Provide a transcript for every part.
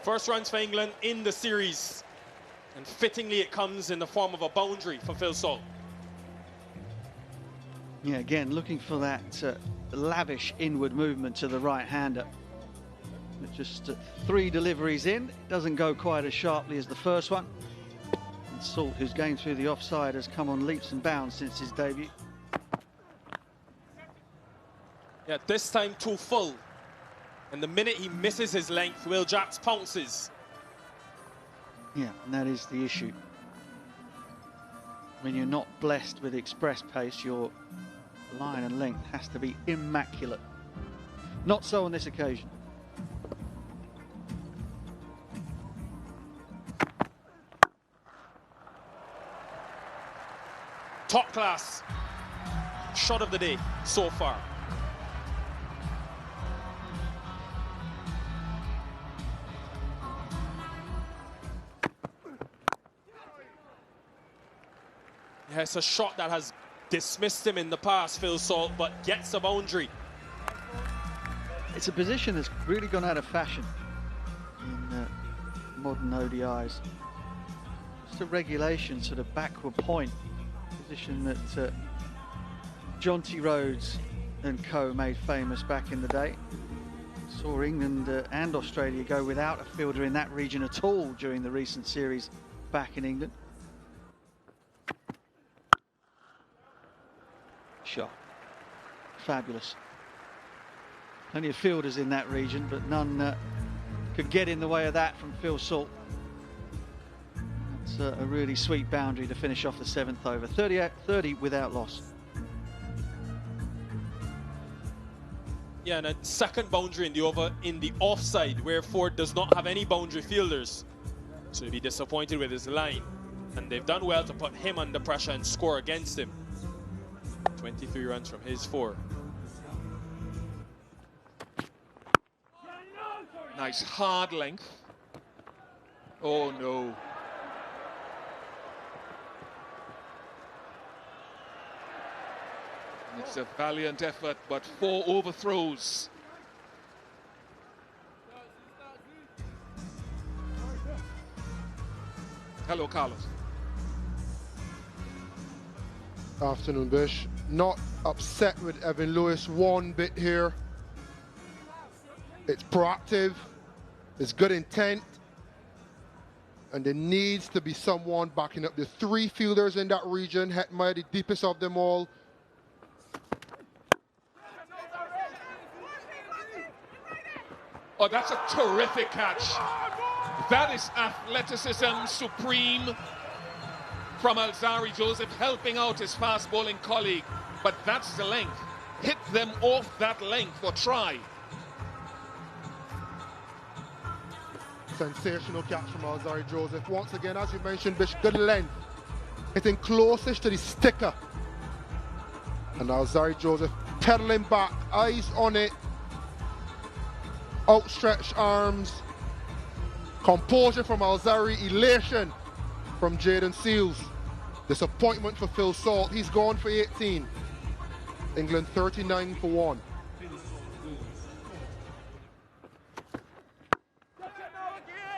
First runs for England in the series. And fittingly, it comes in the form of a boundary for Phil Salt. Yeah, again, looking for that lavish inward movement to the right-hander. Just 3 deliveries in. It doesn't go quite as sharply as the first one. And Salt, who's going through the offside, has come on leaps and bounds since his debut. Yeah, this time too full. And the minute he misses his length, Will Jacks pounces. Yeah, and that is the issue. When you're not blessed with express pace, your line and length has to be immaculate. Not so on this occasion. Top class shot of the day so far. Yeah, it's a shot that has dismissed him in the past, Phil Salt, but gets a boundary. It's a position that's really gone out of fashion in modern ODIs. Just a regulation sort of backward point. Position that Jonty Rhodes and co made famous back in the day. Saw England and Australia go without a fielder in that region at all during the recent series back in England. Shot. Fabulous. Plenty of fielders in that region, but none could get in the way of that from Phil Salt. It's a really sweet boundary to finish off the 7th over. 30 without loss. Yeah, and a second boundary in the over in the offside, where Ford does not have any boundary fielders. So he'll be disappointed with his line. And they've done well to put him under pressure and score against him. 23 runs from his 4. Nice hard length. Oh no. It's a valiant effort, but 4 overthrows. Hello, Carlos. Afternoon, Bish. Not upset with Evan Lewis one bit here. It's proactive, it's good intent, and there needs to be someone backing up the 3 fielders in that region. Hetmeyer, the deepest of them all. Oh, that's a terrific catch. That is athleticism supreme from Alzari Joseph, helping out his fast bowling colleague. But that's the length. Hit them off that length or try. Sensational catch from Alzari Joseph. Once again, as you mentioned, Bish, good length. Hitting closest to the sticker. And Alzari Joseph pedaling back, eyes on it. Outstretched arms. Composure from Alzari, elation from Jaden Seals. Disappointment for Phil Salt. He's gone for 18. England 39 for 1.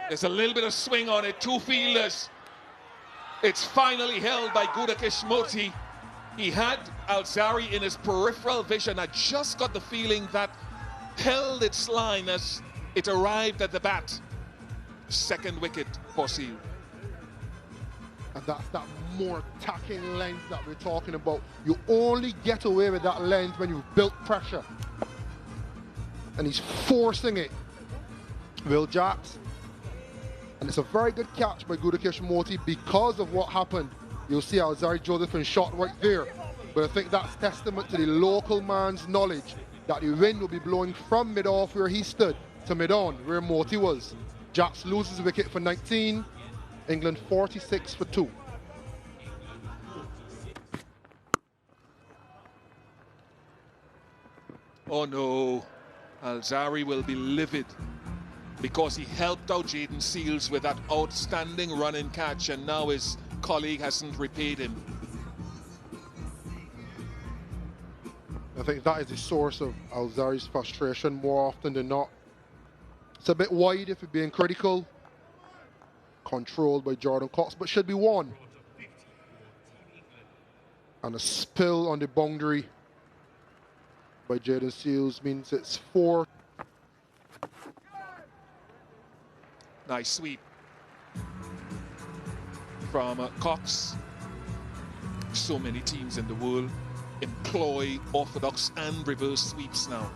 There's a little bit of swing on it, 2 fielders. It's finally held by Gudakesh Moti. He had Alzari in his peripheral vision. I just got the feeling that held its line as it arrived at the bat. Second wicket for Seal. And that's that more tacking length that we're talking about. You only get away with that length when you've built pressure. And he's forcing it. Will Jacks. And it's a very good catch by Gudakesh Moti because of what happened. You'll see Alzari Joseph in shot right there. But I think that's testament to the local man's knowledge that the wind will be blowing from mid-off where he stood to mid-on where Moti was. Jacks loses wicket for 19. England 46 for 2. Oh no, Alzari will be livid because he helped out Jaden Seals with that outstanding running catch, and now his colleague hasn't repaid him. I think that is the source of Alzari's frustration more often than not. It's a bit wide if you're being critical. Controlled by Jordan Cox, but should be one. And a spill on the boundary by Jaden Seals means it's 4. Nice sweep from Cox. So many teams in the world employ orthodox and reverse sweeps now.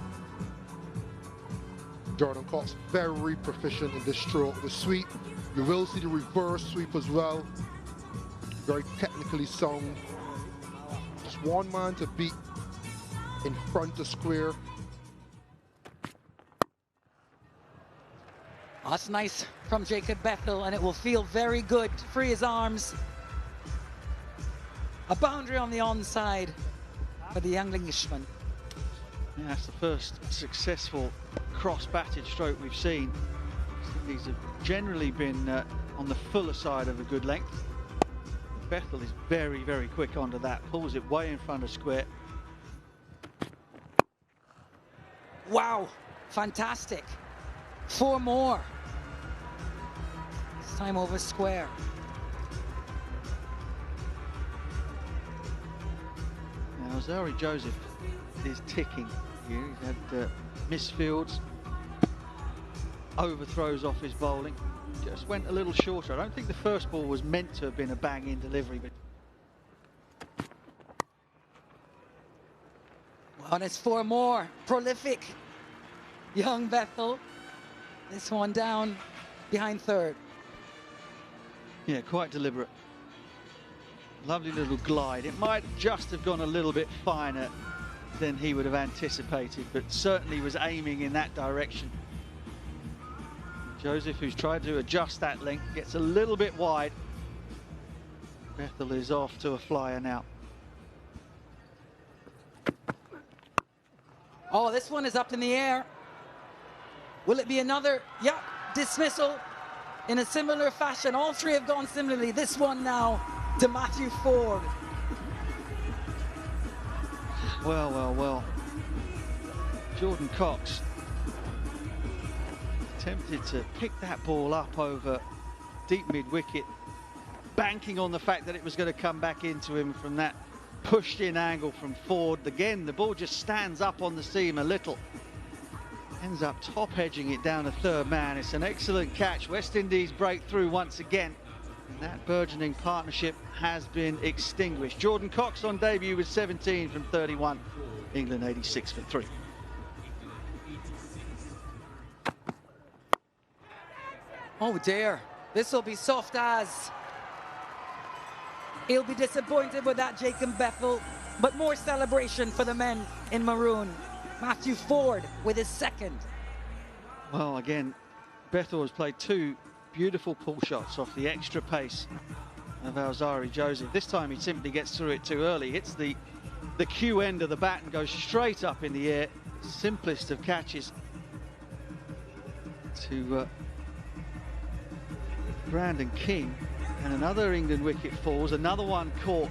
Jordan Cox very proficient in this stroke. The sweep, you will see the reverse sweep as well. Very technically sound. Just one man to beat in front of square. Oh, that's nice from Jacob Bethel, and it will feel very good. Free his arms. A boundary on the onside for the young Englishman. Yeah, that's the first successful cross-batted stroke we've seen. These have generally been on the fuller side of a good length. Bethel is very, very quick onto that, pulls it way in front of square. Wow, fantastic. 4 more. This time over square. Now, Zari Joseph is ticking here. He's had misfields, overthrows off his bowling. Just went a little shorter. I don't think the first ball was meant to have been a bang-in delivery, but Well, and it's 4 more. Prolific. Young Bethel. This one down behind third. yeah, quite deliberate. Lovely little glide. It might just have gone a little bit finer than he would have anticipated, but certainly was aiming in that direction. Joseph, who's tried to adjust that length, gets a little bit wide. Bethel is off to a flyer now. Oh, this one is up in the air. Will it be another? Yeah, dismissal in a similar fashion. All 3 have gone similarly. This one now to Matthew Ford. Well, well, well. Jordan Cox attempted to pick that ball up over deep mid-wicket, banking on the fact that it was going to come back into him from that pushed-in angle from Ford. Again, the ball just stands up on the seam a little. Ends up top-edging it down a third man. It's an excellent catch. West Indies break through once again. And that burgeoning partnership has been extinguished. Jordan Cox on debut with 17 from 31. England 86 for 3. Oh dear, this will be soft as. He'll be disappointed with that, Jacob Bethel, but more celebration for the men in maroon. Matthew Ford with his 2nd. Well, again, Bethel has played 2 beautiful pull shots off the extra pace of Alzari Joseph. This time he simply gets through it too early, hits the Q end of the bat and goes straight up in the air. Simplest of catches to Brandon King, and another England wicket falls, another one caught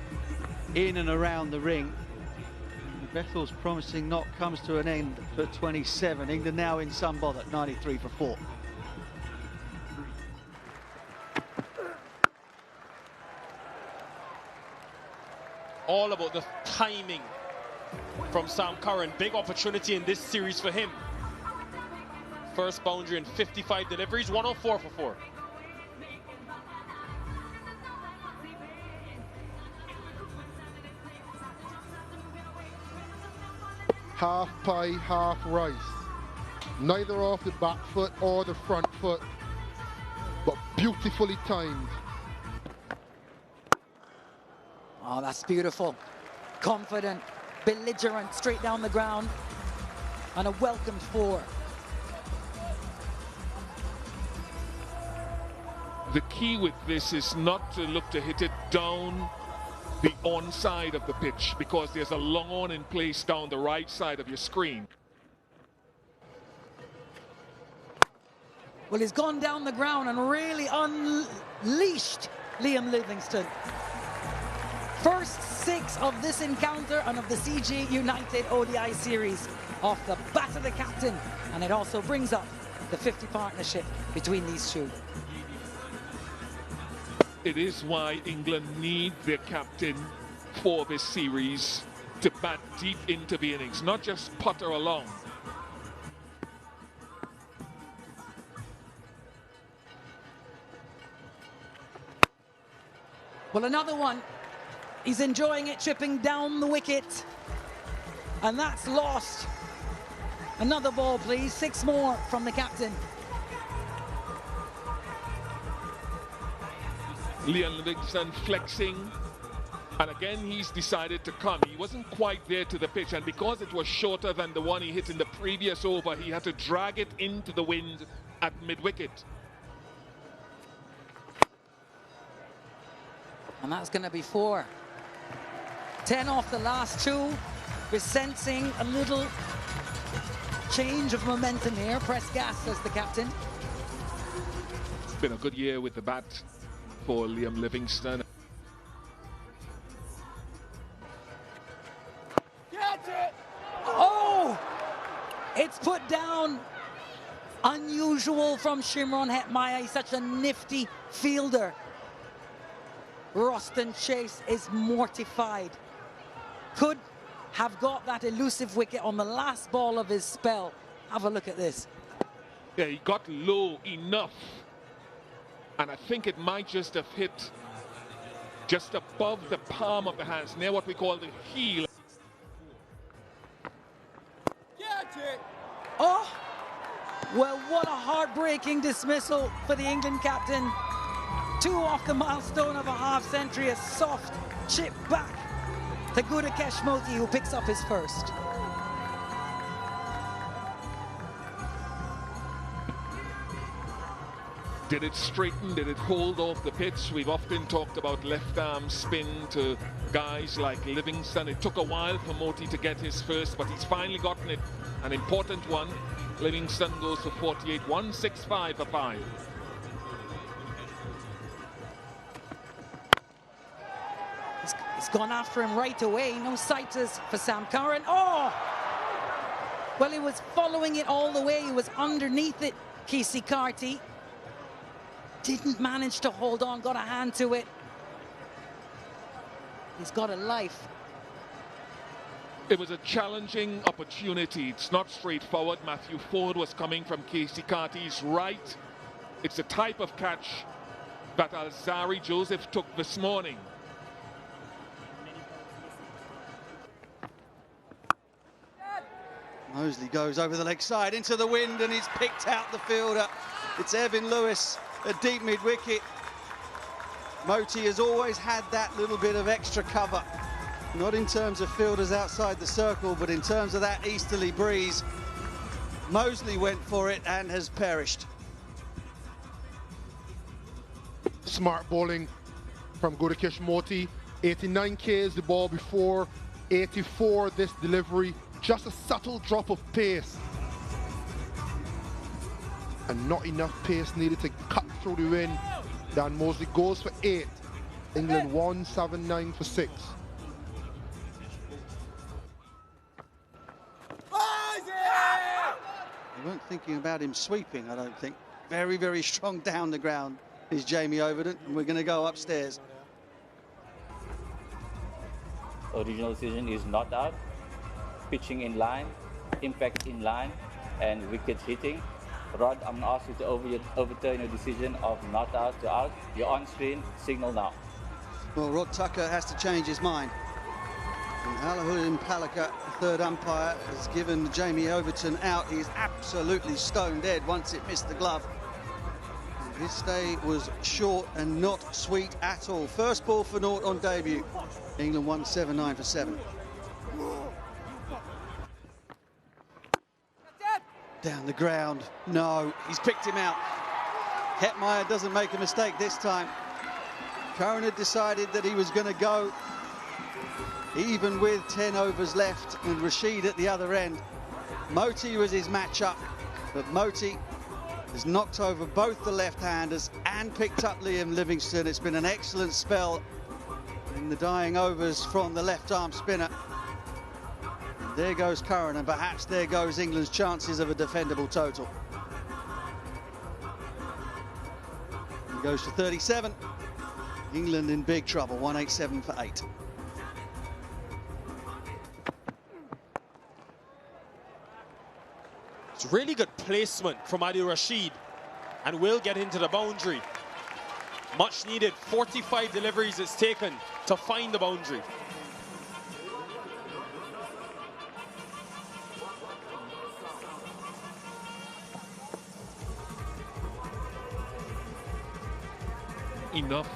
in and around the ring. Bethel's promising knock comes to an end for 27. England now in some bother, 93 for 4. All about the timing from Sam Curran. Big opportunity in this series for him. First boundary in 55 deliveries, 104 for 4. Half pie, half rice. Neither off the back foot or the front foot, but beautifully timed. Oh, that's beautiful. Confident, belligerent, straight down the ground, and a welcomed 4. The key with this is not to look to hit it down the onside of the pitch, because there's a long on in place down the right side of your screen. Well, he's gone down the ground and really unleashed Liam Livingstone. First 6 of this encounter and of the CG United ODI series off the bat of the captain, and it also brings up the 50 partnership between these two. It is why England need their captain for this series to bat deep into the innings, not just putter along. Well, another one. He's enjoying it, chipping down the wicket. And that's lost. Another ball, please. 6 more from the captain. Livingstone flexing. And again, he's decided to come. He wasn't quite there to the pitch. And because it was shorter than the one he hit in the previous over, he had to drag it into the wind at mid-wicket. And that's going to be 4. 10 off the last 2. We're sensing a little change of momentum here. Press gas, says the captain. It's been a good year with the bat for Liam Livingstone. Oh! It's put down. Unusual from Shimron Hetmyer. He's such a nifty fielder. Roston Chase is mortified. Could have got that elusive wicket on the last ball of his spell. Have a look at this. Yeah, he got low enough. And I think it might just have hit just above the palm of the hands, near what we call the heel. Oh! Well, what a heartbreaking dismissal for the England captain. 2 off the milestone of a half-century, a soft chip back to Gudakesh Moti, who picks up his first. Did it straighten? Did it hold off the pitch? We've often talked about left arm spin to guys like Livingstone. It took a while for Moti to get his first, but he's finally gotten it. An important one. Livingstone goes for 48, 165 for 5. He's gone after him right away. No sighters for Sam Curran. Oh! Well, he was following it all the way. He was underneath it, Casey Carty. Didn't manage to hold on, got a hand to it. He's got a life. It was a challenging opportunity. It's not straightforward. Matthew Ford was coming from Casey Carty's right. It's the type of catch that Alzari Joseph took this morning. Mosley goes over the leg side into the wind and he's picked out the fielder. It's Evan Lewis at deep mid-wicket. Moti has always had that little bit of extra cover. Not in terms of fielders outside the circle, but in terms of that easterly breeze. Mosley went for it and has perished. Smart bowling from Gudakesh Moti. 89 Ks the ball before, 84 this delivery. Just a subtle drop of pace. And not enough pace needed to cut through the wind. Dan Mosley goes for 8. England 179 for 6. They weren't thinking about him sweeping, I don't think. Very, very strong down the ground is Jamie Overton, and we're going to go upstairs. Original decision is not out. Pitching in line, impact in line, and wickets hitting. Rod, I'm going to ask you to overturn your decision of not out to out. You're on screen, signal now. Well, Rod Tucker has to change his mind. And Alahuddin Palaka, third umpire, has given Jamie Overton out. He's absolutely stone dead once it missed the glove. And his stay was short and not sweet at all. First ball for naught on debut. England 179 for 7. Down the ground. No, he's picked him out. Hetmyer doesn't make a mistake this time. Curran had decided that he was going to go even with 10 overs left and Rashid at the other end. Moti was his matchup, but Moti has knocked over both the left-handers and picked up Liam Livingstone. It's been an excellent spell in the dying overs from the left-arm spinner. There goes Curran, and perhaps there goes England's chances of a defendable total. goes to 37. England in big trouble, 187 for 8. It's really good placement from Adil Rashid and will get into the boundary. Much needed, 45 deliveries it's taken to find the boundary. Enough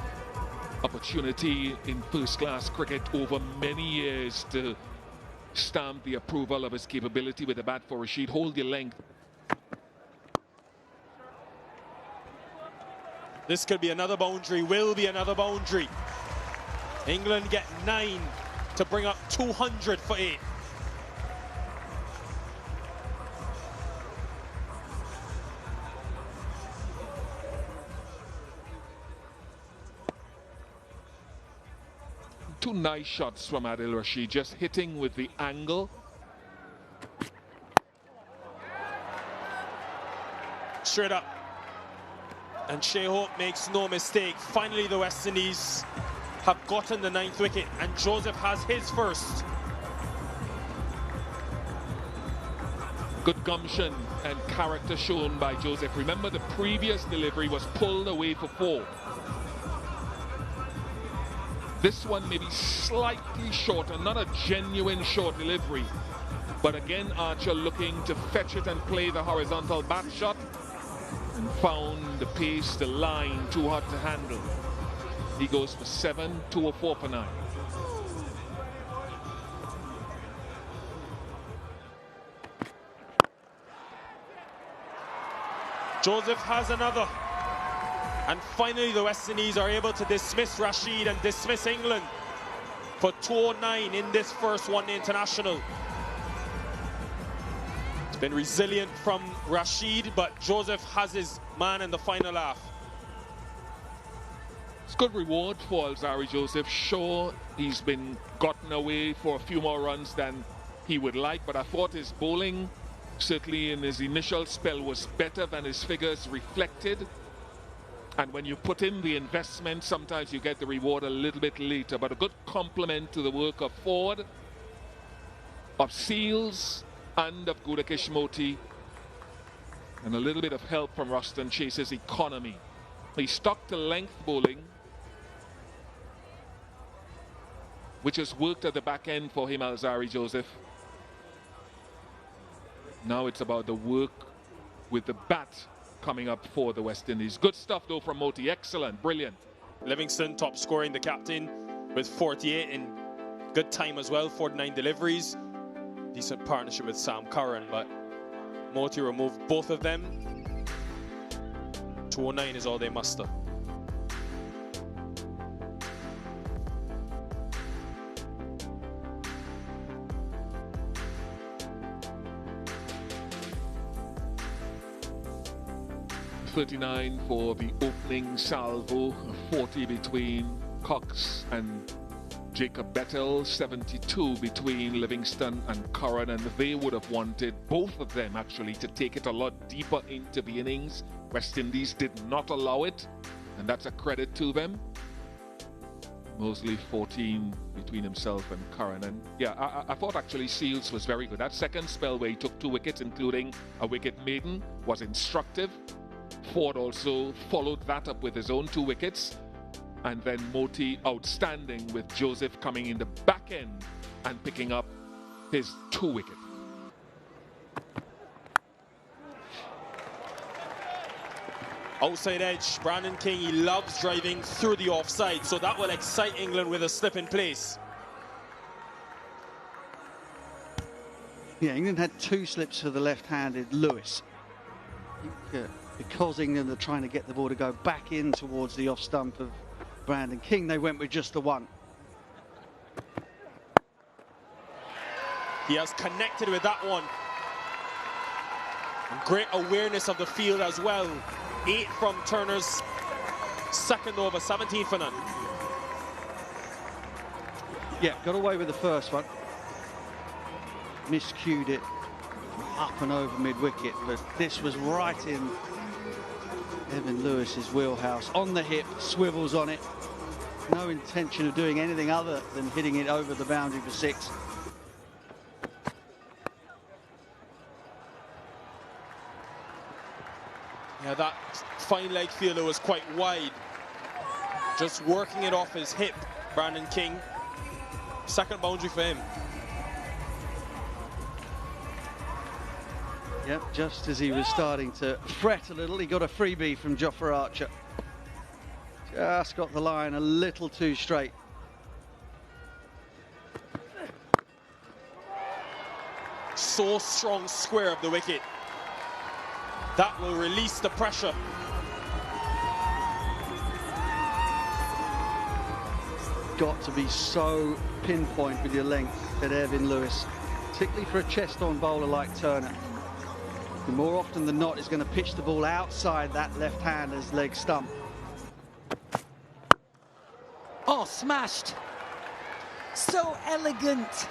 opportunity in first-class cricket over many years to stamp the approval of his capability with the bat for Rashid. Hold your length. This could be another boundary, will be another boundary. England get 9 to bring up 200 for 8. Two nice shots from Adil Rashid, just hitting with the angle. Straight up. And Shea Hope makes no mistake. Finally, the West Indies have gotten the 9th wicket, and Joseph has his first. Good gumption and character shown by Joseph. Remember, the previous delivery was pulled away for 4. This one may be slightly shorter, not a genuine short delivery. But again, Archer looking to fetch it and play the horizontal bat shot. And found the pace, the line, too hard to handle. He goes for 7, 204 for 9. Joseph has another. And finally, the West Indies are able to dismiss Rashid and dismiss England for 209 in this first one-day international. It's been resilient from Rashid, but Joseph has his man in the final half. It's good reward for Alzarri Joseph. Sure, he's been gotten away for a few more runs than he would like, but I thought his bowling, certainly in his initial spell, was better than his figures reflected. And when you put in the investment, sometimes you get the reward a little bit later. But a good compliment to the work of Ford, of Seals, and of Gudakesh Moti. And a little bit of help from Ruston Chase's economy. He stuck to length bowling, which has worked at the back end for him, Alzarri Joseph. Now it's about the work with the bat coming up for the West Indies. Good stuff though from Moti, excellent, brilliant. Livingstone top scoring, the captain, with 48 in good time as well, 49 deliveries. Decent partnership with Sam Curran, but Moti removed both of them. 209 is all they muster. .39 for the opening salvo, 40 between Cox and Jacob Bettel, 72 between Livingstone and Curran, and they would have wanted, both of them actually, to take it a lot deeper into the innings. West Indies did not allow it, and that's a credit to them. Mosley 14 between himself and Curran, and yeah, I thought actually Seals was very good. That second spell where he took 2 wickets, including a wicket maiden, was instructive. Ford also followed that up with his own 2 wickets, and then Moti outstanding with Joseph coming in the back end and picking up his 2 wicket. Outside edge, Brandon King, he loves driving through the offside, so that will excite England with a slip in place. Yeah, England had 2 slips for the left-handed Lewis. Because England are trying to get the ball to go back in towards the off stump of Brandon King, they went with just the 1. He has connected with that one. And great awareness of the field as well. 8 from Turner's second over, 17 for none. Yeah, got away with the first one. Miscued it up and over mid-wicket, but this was right in Evan Lewis's wheelhouse. On the hip, swivels on it. No intention of doing anything other than hitting it over the boundary for 6. Yeah, that fine leg fielder was quite wide. Just working it off his hip, Brandon King. Second boundary for him. Yep, just as he was starting to fret a little, he got a freebie from Jofra Archer. Just got the line a little too straight. So strong square of the wicket. That will release the pressure. Got to be so pinpoint with your length at Evan Lewis, particularly for a chest-on bowler like Turner. And more often than not, is going to pitch the ball outside that left-hander's leg stump. Oh, smashed. So elegant.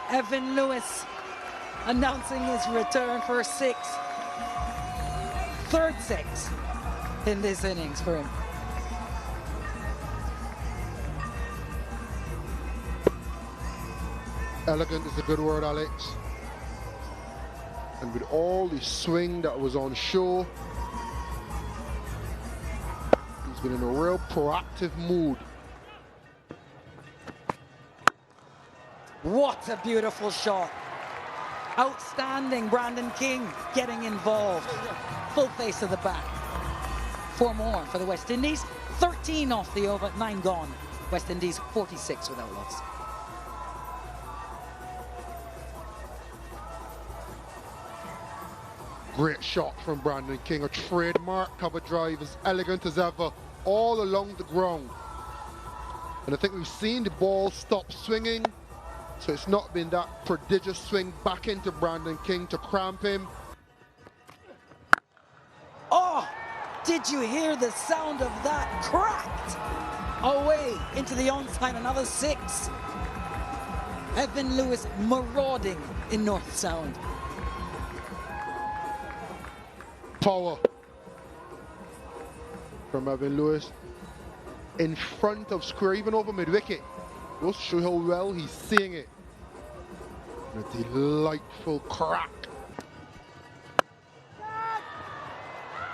Evan Lewis announcing his return for 6. Third 6 in this innings for him. Elegant is a good word, Alex. And with all the swing that was on show, he's been in a real proactive mood. What a beautiful shot. Outstanding, Brandon King getting involved. Full face of the bat. 4 more for the West Indies. 13 off the over, 9 gone. West Indies 46 without loss. Great shot from Brandon King, a trademark cover drive, as elegant as ever, all along the ground. And I think we've seen the ball stop swinging, so it's not been that prodigious swing back into Brandon King to cramp him. Oh, did you hear the sound of that? Cracked away into the onside, another 6. Evan Lewis marauding in North Sound. Power from Evan Lewis in front of square, even over mid-wicket. Goes to show how well he's seeing it. A delightful crack.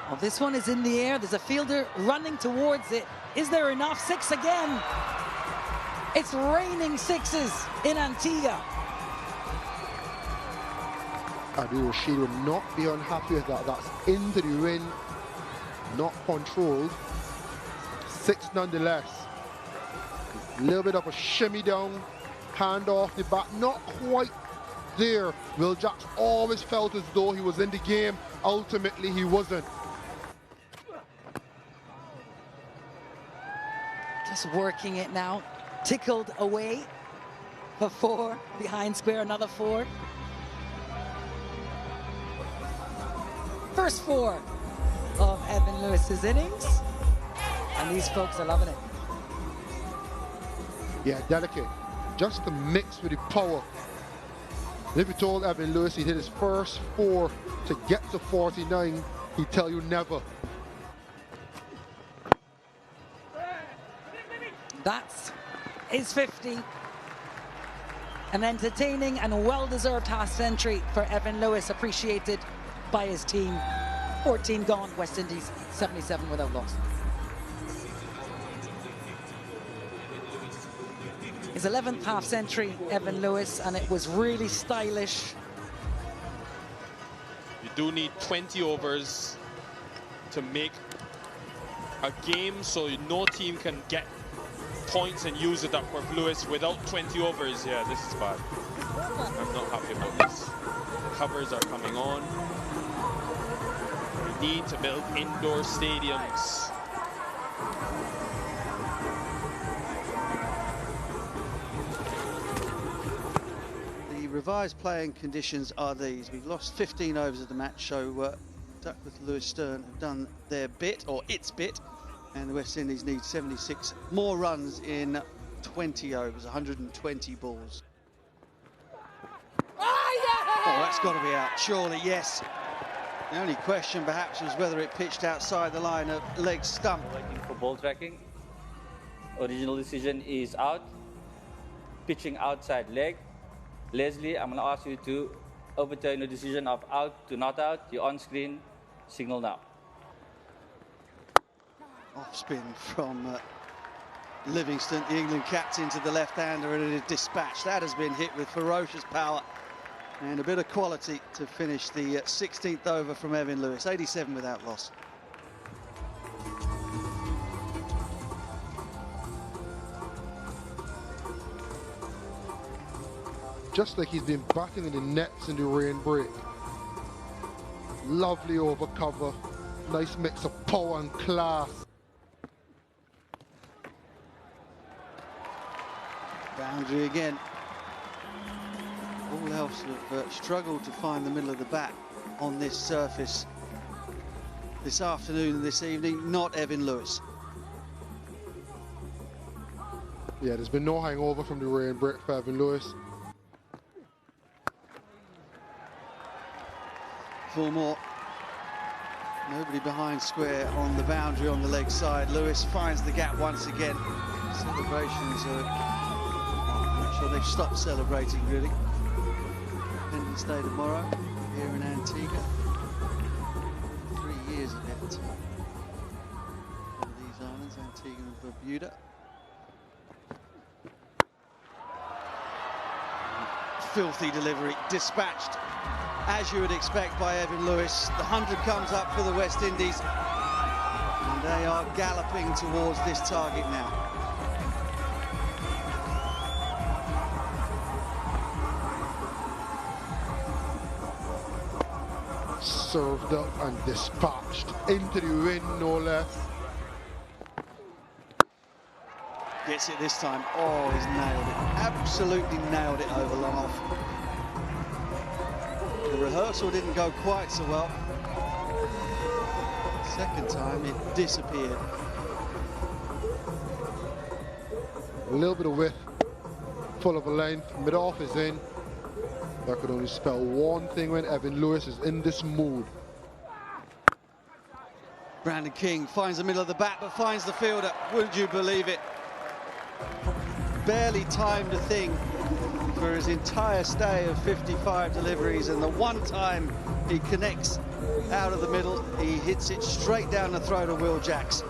Oh, this one is in the air. There's a fielder running towards it. Is there enough? 6 again. It's raining 6s in Antigua. Adil Rashid will not be unhappy with that. That's into the wind, not controlled. 6 nonetheless. A little bit of a shimmy down, hand off the bat, not quite there. Will Jacks always felt as though he was in the game. Ultimately, he wasn't. Just working it now. Tickled away for 4. Behind square, another 4. First 4 of Evan Lewis's innings. And these folks are loving it. Yeah, delicate. Just to mix with the power. If you told Evan Lewis he hit his first 4 to get to 49, he'd tell you never. That's his 50. An entertaining and well-deserved half-century for Evan Lewis, appreciated by his team. 14 gone, West Indies 77 without loss. His 11th half-century, Evan Lewis, and it was really stylish. You do need 20 overs to make a game, so no team can get points and use it up for Lewis. Without 20 overs, yeah, this is bad. I'm not happy about this. The covers are coming on. We need to build indoor stadiums. The revised playing conditions are these. We've lost 15 overs of the match, so Duckworth, Lewis, Stern have done their bit, or its bit, and the West Indies need 76 more runs in 20 overs, 120 balls. Oh, that's got to be out, surely, yes. The only question perhaps was whether it pitched outside the line of leg stump. Waiting for ball tracking. Original decision is out. Pitching outside leg. Leslie, I'm going to ask you to overturn the decision of out to not out. You're on screen. Signal now. Off spin from Livingstone, the England captain, to the left-hander, and it is dispatched. That has been hit with ferocious power and a bit of quality to finish the 16th over from Evan Lewis. 87 without loss. Just like he's been batting in the nets in the rain break. Lovely over cover. Nice mix of power and class. Boundary again. All else have struggled to find the middle of the bat on this surface this afternoon and this evening. Not Evan Lewis. Yeah, there's been no hangover from the rain break for Evan Lewis. 4 more. Nobody behind square on the boundary on the leg side. Lewis finds the gap once again. Celebrations are... I'm not sure they've stopped celebrating, really. Independence Day tomorrow here in Antigua. 3 years of it. These islands, Antigua and Barbuda. Filthy delivery, dispatched as you would expect by Evan Lewis. The 100 comes up for the West Indies, and they are galloping towards this target now. Served up and dispatched into the wind, no less. Gets it this time. Oh, he's nailed it. Absolutely nailed it over long off. The rehearsal didn't go quite so well. Second time it disappeared. A little bit of width, full of a length, mid-off is in. That could only spell one thing when Evan Lewis is in this mood. Brandon King finds the middle of the bat, but finds the fielder. Wouldn't you believe it? Barely timed a thing for his entire stay of 55 deliveries, and the one time he connects out of the middle, he hits it straight down the throat of Will Jacks.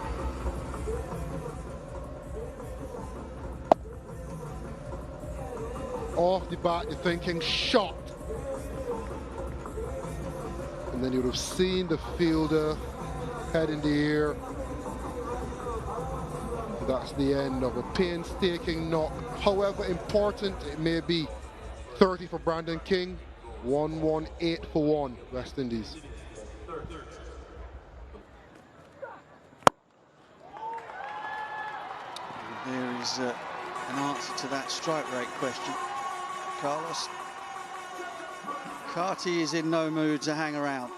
Off the bat, you're thinking shot. And then you would have seen the fielder head in the air. That's the end of a painstaking knock. However important it may be. 30 for Brandon King, 118 for 1, West Indies. There is an answer to that strike rate question. Carlos. Carty is in no mood to hang around.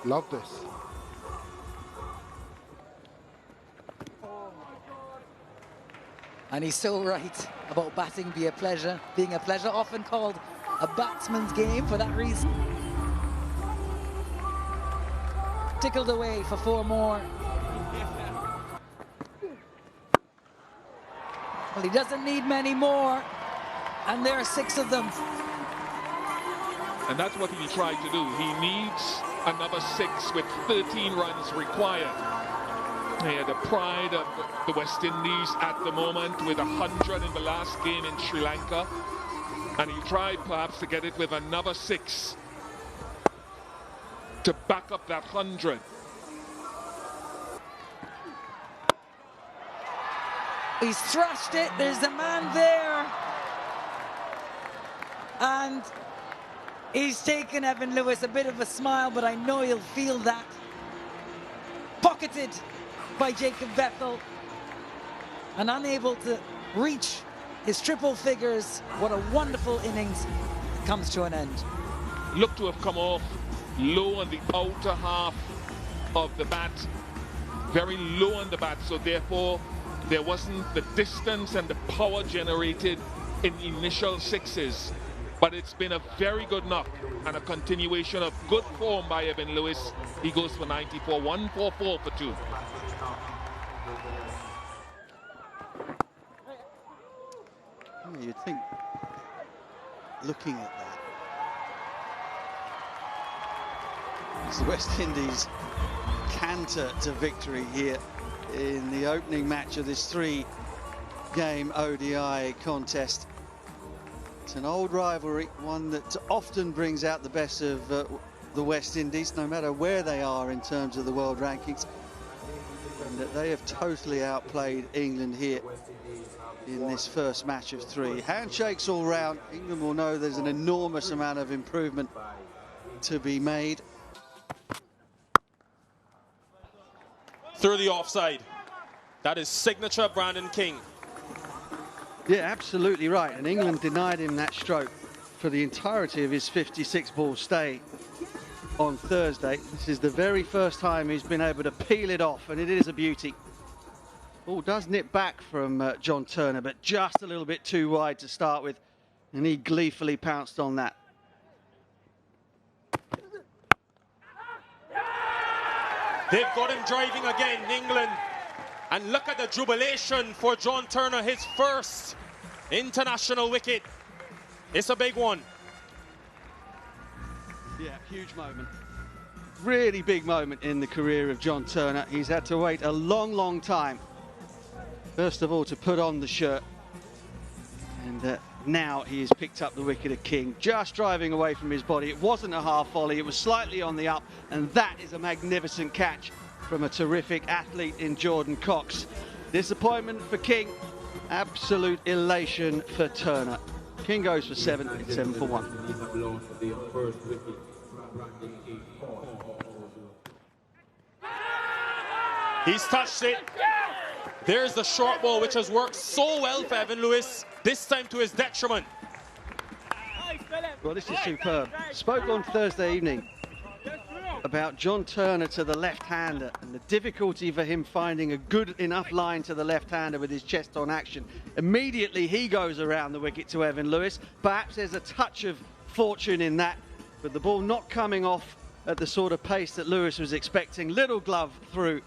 Love this. And he's so right about batting being a pleasure, often called a batsman's game for that reason. Tickled away for 4 more. Well, he doesn't need many more, and there are 6 of them. And that's what he tried to do. He needs another 6 with 13 runs required. Yeah, the pride of the West Indies at the moment with 100 in the last game in Sri Lanka. And he tried perhaps to get it with another 6 to back up that 100. He's thrashed it, there's a man there. And he's taken Evan Lewis a bit of a smile, but I know he'll feel that. Pocketed by Jacob Bethel, and unable to reach his triple figures. What a wonderful innings comes to an end. Looked to have come off low on the outer half of the bat, very low on the bat, so therefore there wasn't the distance and the power generated in initial 6s. But it's been a very good knock and a continuation of good form by Evan Lewis. He goes for 94, 144 for 2. You'd think, looking at that, as the West Indies canter to victory here in the opening match of this 3-game ODI contest. It's an old rivalry, one that often brings out the best of the West Indies, no matter where they are in terms of the world rankings. And that they have totally outplayed England here in this first match of 3. Handshakes all round. England will know there's an enormous amount of improvement to be made. Through the offside. That is signature Brandon King. Yeah, absolutely right. And England denied him that stroke for the entirety of his 56-ball stay on Thursday. This is the very first time he's been able to peel it off, and it is a beauty. Ball does nip back from John Turner, but just a little bit too wide to start with, and he gleefully pounced on that. They've got him driving again, England. And look at the jubilation for John Turner, his first international wicket. It's a big one. Yeah, huge moment. Really big moment in the career of John Turner. He's had to wait a long, long time. First of all, to put on the shirt. And now he has picked up the wicket of King, just driving away from his body. It wasn't a half volley, it was slightly on the up, and that is a magnificent catch from a terrific athlete in Jordan Cox. Disappointment for King, absolute elation for Turner. King goes for 7, it's 7 for 1. He's touched it. There's the short ball, which has worked so well for Evan Lewis, this time to his detriment. Well, this is superb. Spoke on Thursday evening about John Turner to the left-hander and the difficulty for him finding a good enough line to the left-hander with his chest on action. Immediately he goes around the wicket to Evan Lewis. Perhaps there's a touch of fortune in that, but the ball not coming off at the sort of pace that Lewis was expecting. Little glove through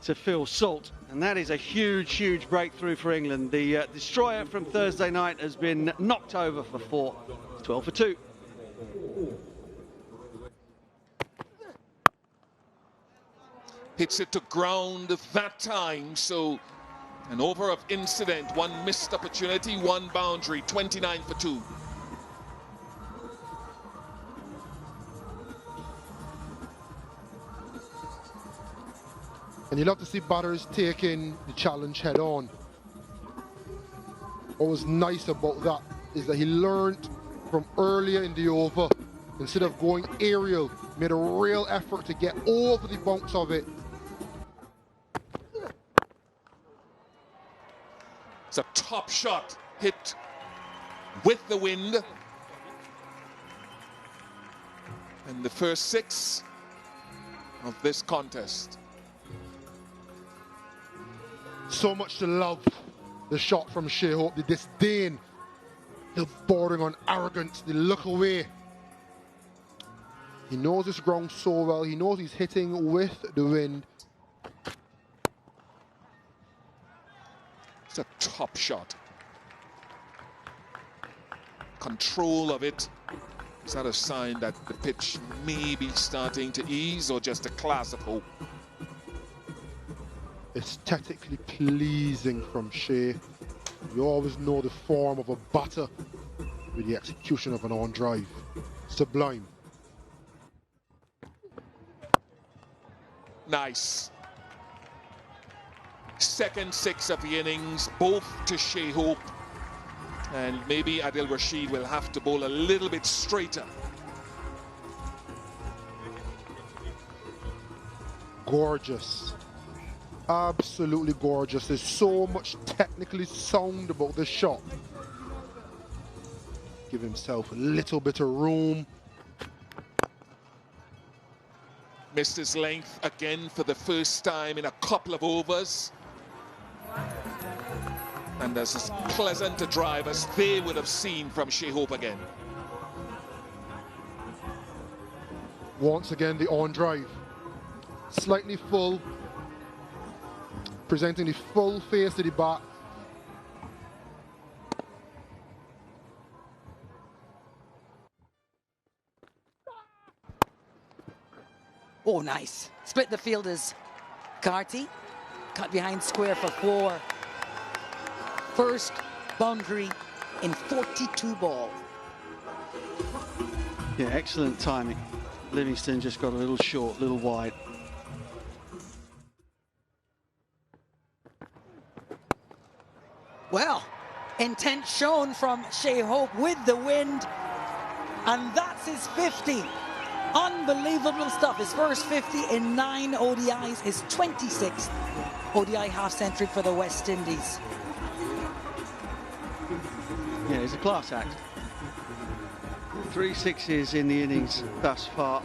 to Phil Salt, and that is a huge, huge breakthrough for England. The destroyer from Thursday night has been knocked over for 4. 12 for 2. Hits it to ground that time, so an over of incident, 1 missed opportunity, 1 boundary, 29 for 2. And you love to see batters taking the challenge head on. What was nice about that is that he learned from earlier in the over. Instead of going aerial, made a real effort to get over the bounce of it. It's a top shot, hit with the wind. And the first 6 of this contest. So much to love. The shot from Shea Hope, the disdain, the bordering on arrogance, the look away. He knows this ground so well. He knows he's hitting with the wind. It's a top shot. Control of it. Is that a sign that the pitch may be starting to ease, or just a class of hope? Aesthetically pleasing from Shea. You always know the form of a batter with the execution of an on drive. Sublime. Nice. Second 6 of the innings, both to Shea Hope. And maybe Adil Rashid will have to bowl a little bit straighter. Gorgeous. Absolutely gorgeous. There's so much technically sound about this shot. Give himself a little bit of room. Missed his length again for the first time in a couple of overs. And that's as pleasant a drive as they would have seen from Shea Hope again. Once again, the on drive. Slightly full. Presenting the full face to the bat. Oh, nice. Split the fielders. Carty cut behind square for 4. First boundary in 42 ball. Yeah, excellent timing. Livingstone just got a little short, a little wide. Well, intent shown from Shea Hope with the wind. And that's his 50. Unbelievable stuff. His first 50 in 9 ODIs, his 26th ODI half-century for the West Indies. Yeah, he's a class act. 3 sixes in the innings thus far.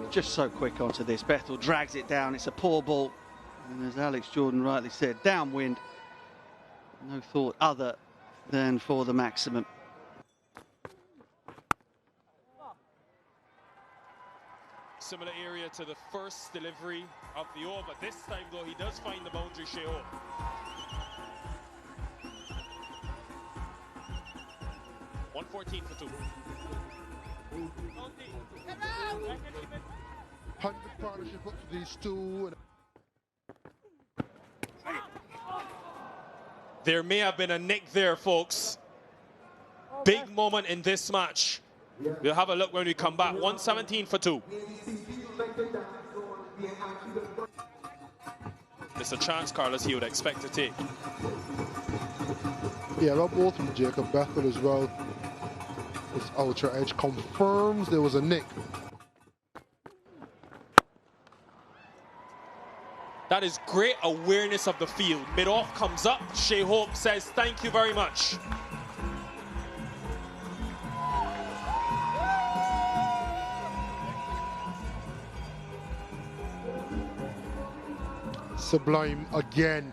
Just so quick onto this. Bethel drags it down. It's a poor ball. And as Alex Jordan rightly said, downwind. No thought other than for the maximum. Similar area to the first delivery of the over. This time, though, he does find the boundary, Shea Hope. .114 for 2. 100 partnership up for these two. There may have been a nick there, folks. Big moment in this match. We'll have a look when we come back. 117 for 2. It's a chance, Carlos, he would expect to take. Yeah, well, both from Jacob Bethel as well. This ultra edge confirms there was a nick. That is great awareness of the field. Mid-off comes up. Shea Hope says, thank you very much. Sublime again.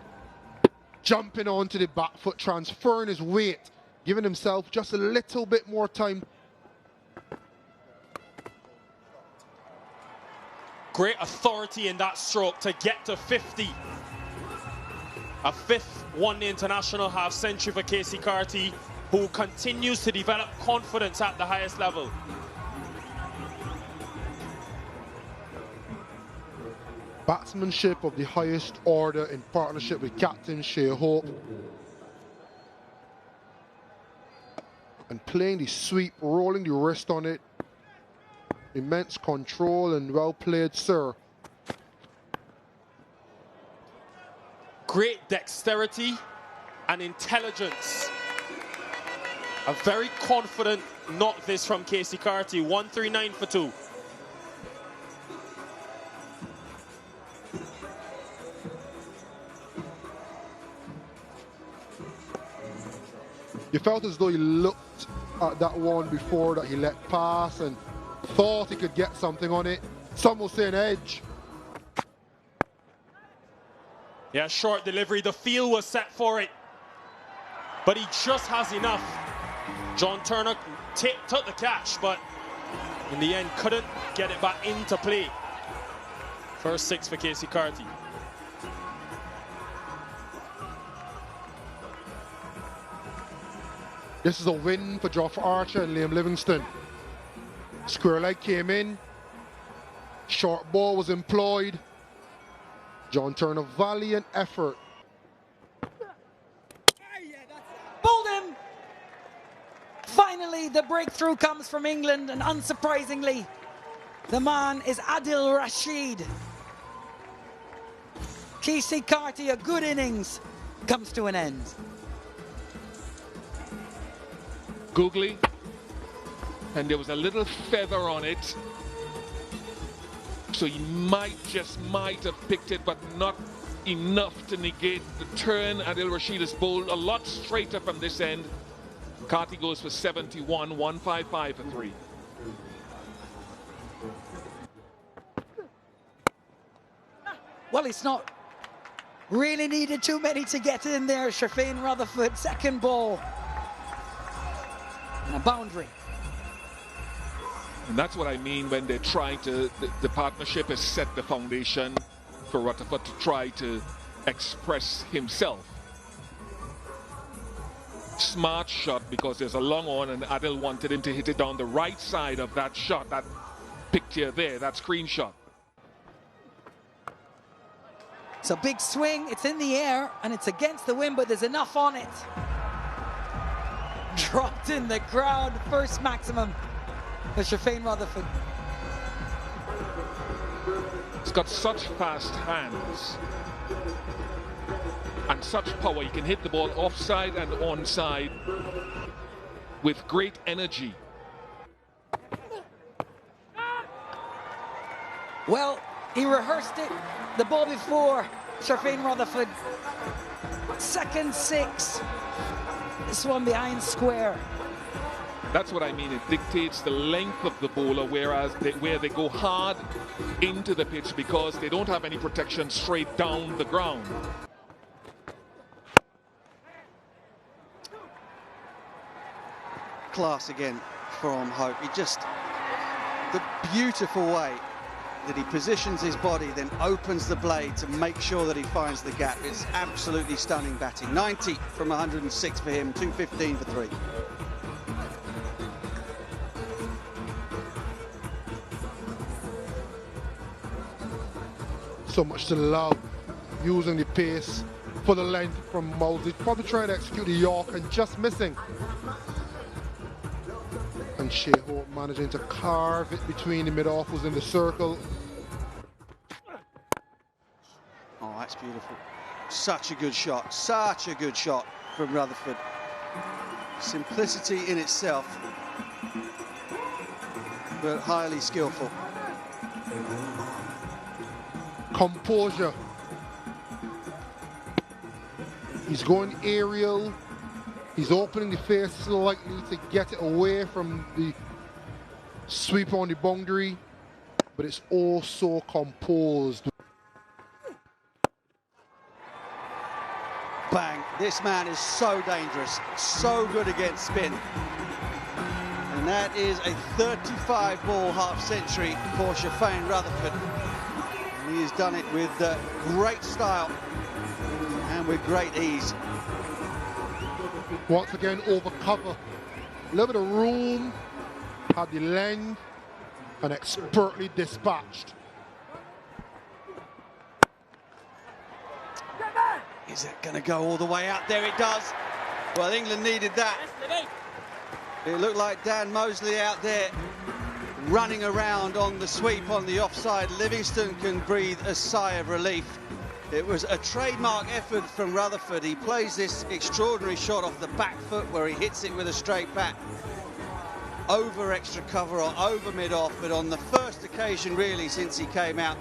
Jumping onto the back foot, transferring his weight, giving himself just a little bit more time. Great authority in that stroke to get to 50. A 5th one international half-century for Casey Carty, who continues to develop confidence at the highest level. Batsmanship of the highest order in partnership with Captain Shea Hope. And playing the sweep, rolling the wrist on it. Immense control and well played, sir. Great dexterity and intelligence. A very confident knock this from Casey Carty. 139 for 2. You felt as though he looked at that one before that he let pass and thought he could get something on it. Some will say an edge. Yeah, short delivery. The field was set for it. But he just has enough. John Turner took the catch, but in the end couldn't get it back into play. First 6 for Casey Carty. This is a win for Geoffrey Archer and Liam Livingstone. Square leg came in. Short ball was employed. John Turner, valiant effort. Bowled him! Finally, the breakthrough comes from England, and unsurprisingly, the man is Adil Rashid. Casey Carty, a good innings, comes to an end. Googly, and there was a little feather on it, so he just might have picked it, but not enough to negate the turn. Adil Rashid is bowled a lot straighter from this end. Carty goes for 71, 155 for 3. Well, it's not Really needed too many to get in there. Shafane Rutherford, second ball. And a boundary. And that's what I mean when they're trying to, the partnership has set the foundation for Rutherford to try to express himself. Smart shot because there's a long on and Adil wanted him to hit it down the right side of that shot, that picture there, that screenshot. It's a big swing, it's in the air, and it's against the wind, but there's enough on it. Dropped in the crowd, first maximum for Shafane Rutherford. He's got such fast hands and such power. He can hit the ball offside and onside with great energy. Well, he rehearsed it the ball before. Shafane Rutherford, second six. This one behind square. That's what I mean. It dictates the length of the bowler, whereas where they go hard into the pitch because they don't have any protection straight down the ground. Class again from Hope. He just, the beautiful way that he positions his body, then opens the blade to make sure that he finds the gap. It's absolutely stunning batting. 90 from 106 for him, 215 for 3. So much to love, using the pace for the length from Mosley. Probably trying to execute the York and just missing. And Shea Hope managing to carve it between the mid-offers in the circle. Oh, that's beautiful. Such a good shot. Such a good shot from Rutherford. Simplicity in itself, but highly skillful. Composure. He's going aerial. He's opening the face slightly to get it away from the sweep on the boundary, but it's also composed. Bang. This man is so dangerous, so good against spin. And that is a 35-ball half-century for Shafane Rutherford. And he has done it with great style and with great ease. Once again, over cover. A little bit of room, had the length, and expertly dispatched. Is it going to go all the way out? There it does. Well, England needed that. It looked like Dan Mosley out there running around on the sweep on the offside. Livingstone can breathe a sigh of relief. It was a trademark effort from Rutherford. He plays this extraordinary shot off the back foot where he hits it with a straight bat over extra cover or over mid-off, but on the first occasion really since he came out,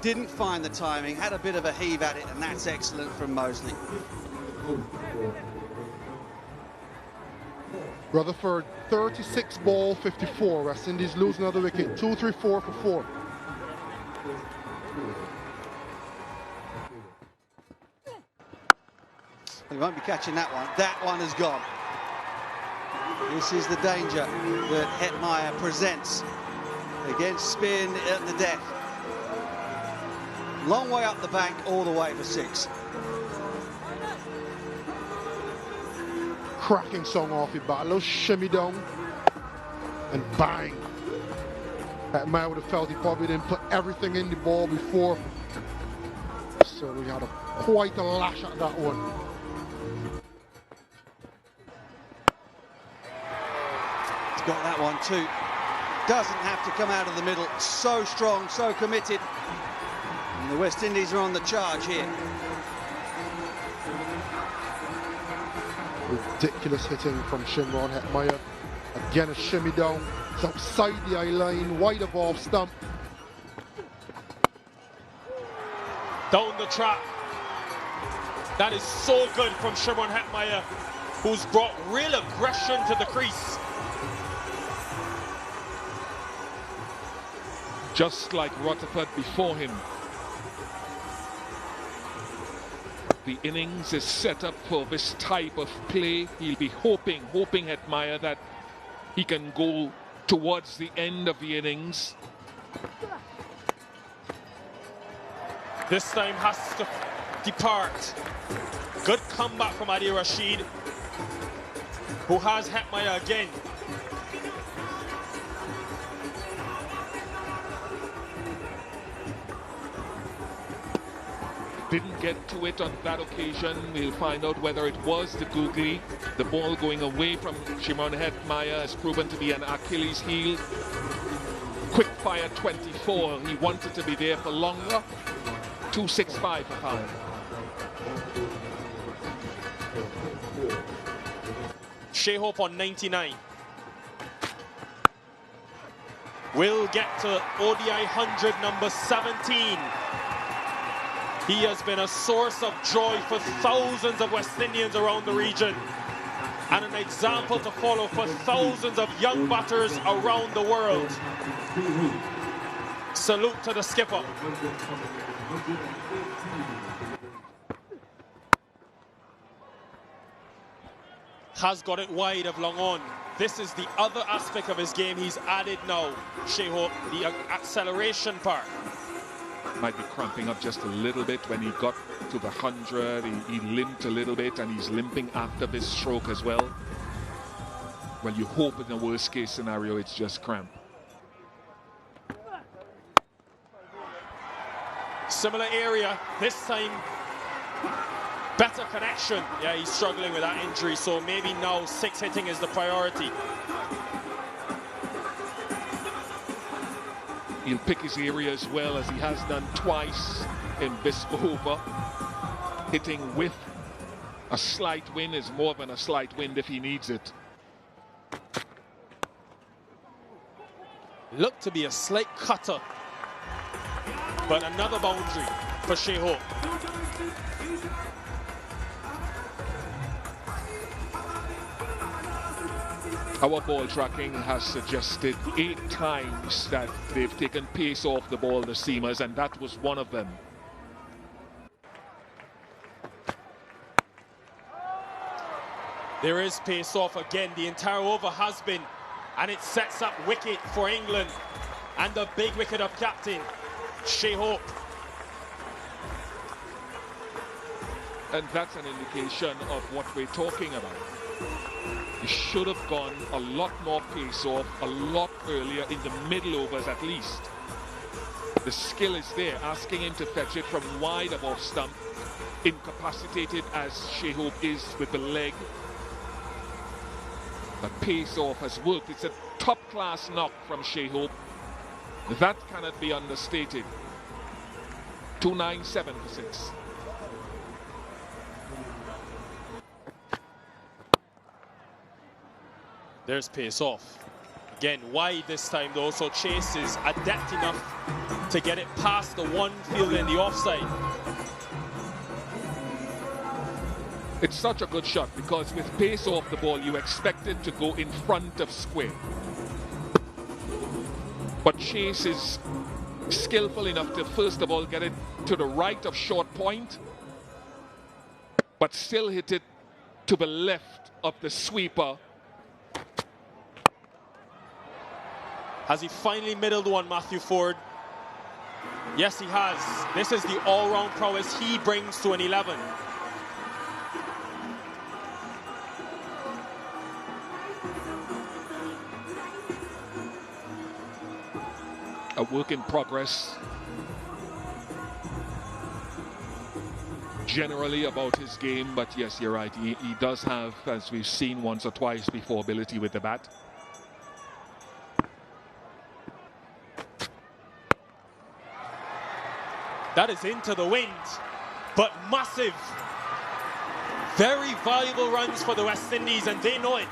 didn't find the timing, had a bit of a heave at it, and that's excellent from Mosley. Rutherford, 36 ball, 54. West Indies lose another wicket. 2, 3, 4 for 4. He won't be catching that one. That one is gone. This is the danger that Hetmeyer presents against spin at the death. Long way up the bank, all the way for 6. Cracking song off your bat, a little shimmy down, and bang. Hetmeyer would have felt he probably didn't put everything in the ball before. So we had quite a lash at that one. He's got that one too. Doesn't have to come out of the middle. So strong, so committed. And the West Indies are on the charge here. Ridiculous hitting from Shimron Hetmeyer. Again a shimmy down. It's outside the eye line, wide of off stump. Down the track. That is so good from Shimron Hetmeyer, who's brought real aggression to the crease. Just like Rutherford before him. the innings is set up for this type of play. He'll be hoping Hetmeyer, that he can go towards the end of the innings. This time has to depart. Good comeback from Adi Rashid, who has Hetmeyer again. Didn't get to it on that occasion. We'll find out whether it was the googly. The ball going away from Shimon Hetmeyer has proven to be an Achilles heel. Quick fire 24. He wanted to be there for longer. 265 for pound. Shea Hope on 99. Will get to ODI 100 number 17. He has been a source of joy for thousands of West Indians around the region and an example to follow for thousands of young batters around the world. Salute to the skipper. Has got it wide of long on. This is the other aspect of his game he's added now, Shea Hope, the acceleration part. Might be cramping up just a little bit when he got to the 100. He limped a little bit, and he's limping after this stroke as well. Well, you hope in the worst case scenario it's just cramp. Similar area, this time better connection. Yeah, he's struggling with that injury, so maybe now 6 hitting is the priority. He'll pick his area as well, as he has done twice in this over. Hitting with a slight wind is more than a slight wind if he needs it. Looked to be a slight cutter, but another boundary for Shea Hope. Our ball tracking has suggested 8 times that they've taken pace off the ball, the seamers, and that was one of them. There is pace off again. The entire over has been, and it sets up wicket for England, and the big wicket of captain Shea Hope. And that's an indication of what we're talking about. He should have gone a lot more pace off a lot earlier, in the middle overs at least. The skill is there, asking him to fetch it from wide of off stump, incapacitated as Shea Hope is with the leg. But pace off has worked. It's a top class knock from Shea Hope. That cannot be understated. 297 for 6. There's pace off. Again, wide this time though, so Chase is adept enough to get it past the one fielder in the offside. It's such a good shot because with pace off the ball, you expect it to go in front of square. But Chase is skillful enough to first of all get it to the right of short point, but still hit it to the left of the sweeper. Has he finally middled one, Matthew Ford? Yes, he has. This is the all-round prowess he brings to an 11. A work in progress. Generally about his game, but yes, you're right. He does have, as we've seen once or twice before, ability with the bat. That is into the wind, but massive. Very valuable runs for the West Indies, and they know it.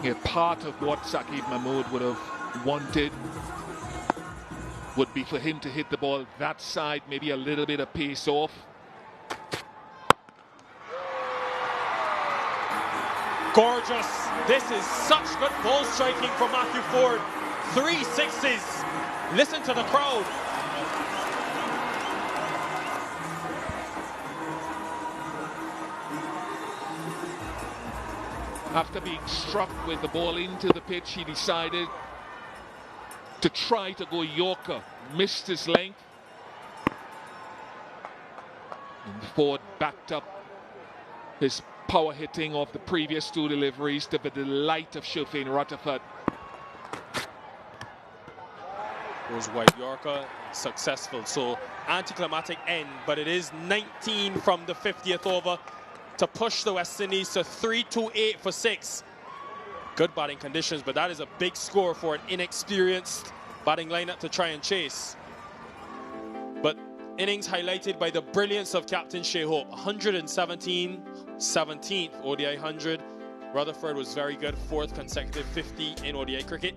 Yeah, part of what Saqib Mahmood would have wanted would be for him to hit the ball that side, maybe a little bit of pace off. Gorgeous. This is such good ball striking from Matthew Ford. 3 sixes. Listen to the crowd. After being struck with the ball into the pitch, he decided to try to go Yorker. Missed his length. And Ford backed up his power hitting of the previous 2 deliveries to the delight of Shilfane Rutherford. Goes wide Yorker, successful. So anticlimactic end, but it is 19 from the 50th over to push the West Indies to 3-2-8 for 6. Good batting conditions, but that is a big score for an inexperienced batting lineup to try and chase. But innings highlighted by the brilliance of Captain Shea Hope. 117, 17th ODI 100. Rutherford was very good, 4th consecutive 50 in ODI cricket.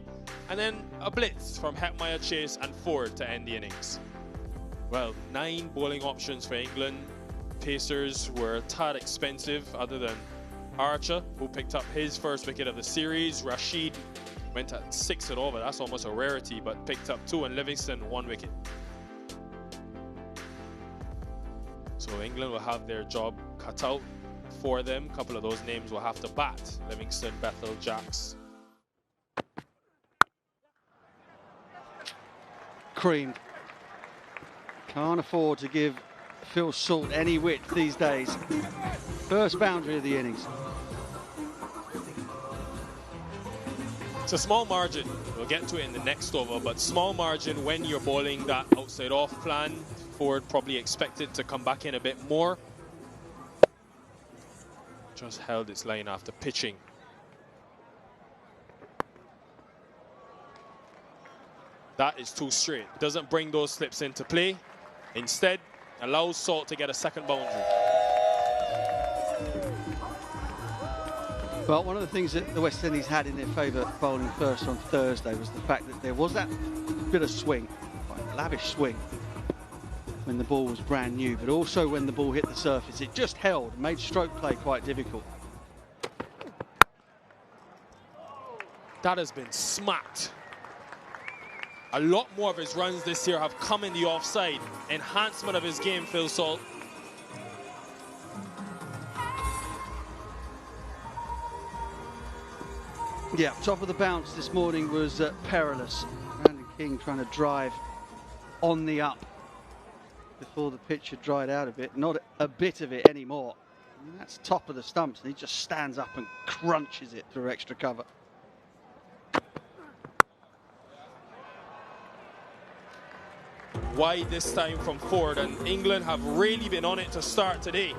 And then a blitz from Hetmeyer, Chase and Ford to end the innings. Well, 9 bowling options for England. Pacers were a tad expensive other than Archer, who picked up his first wicket of the series. Rashid went at 6 at over. That's almost a rarity, but picked up 2, and Livingstone 1 wicket. So England will have their job cut out for them. A couple of those names will have to bat. Livingstone, Bethel, Jacks. Creamed. Can't afford to give Phil Salt any width these days. First boundary of the innings. It's a small margin. We'll get to it in the next over, but small margin when you're bowling that outside off plan. Ford probably expected to come back in a bit more. Just held its line after pitching. That is too straight. Doesn't bring those slips into play. Instead, allows Salt to get a second boundary. Well, one of the things that the West Indies had in their favour bowling first on Thursday was the fact that there was that bit of swing, quite a lavish swing, when the ball was brand new, but also when the ball hit the surface, it just held and made stroke play quite difficult. That has been smacked. A lot more of his runs this year have come in the offside. Enhancement of his game, Phil Salt. Yeah, top of the bounce this morning was perilous. Brandon King trying to drive on the up before the pitch had dried out a bit. Not a bit of it anymore. And that's top of the stumps, and he just stands up and crunches it through extra cover. Wide this time from Ford, and England have really been on it to start today.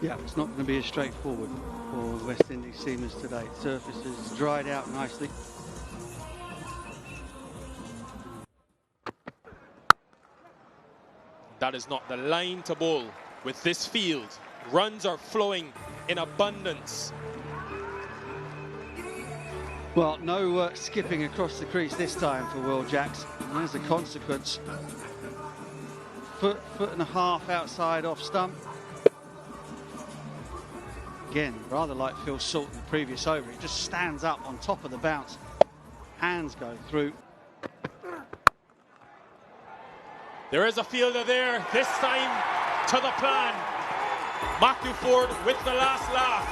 Yeah, it's not going to be as straightforward for West Indies seamers today. Surface has dried out nicely. That is not the line to bowl with this field. Runs are flowing in abundance. Well, no skipping across the crease this time for Will Jacks. And as a consequence, foot and a half outside off stump. Again, rather like Phil Salt in the previous over. He just stands up on top of the bounce. Hands go through. There is a fielder there, this time to the plan. Matthew Ford with the last laugh.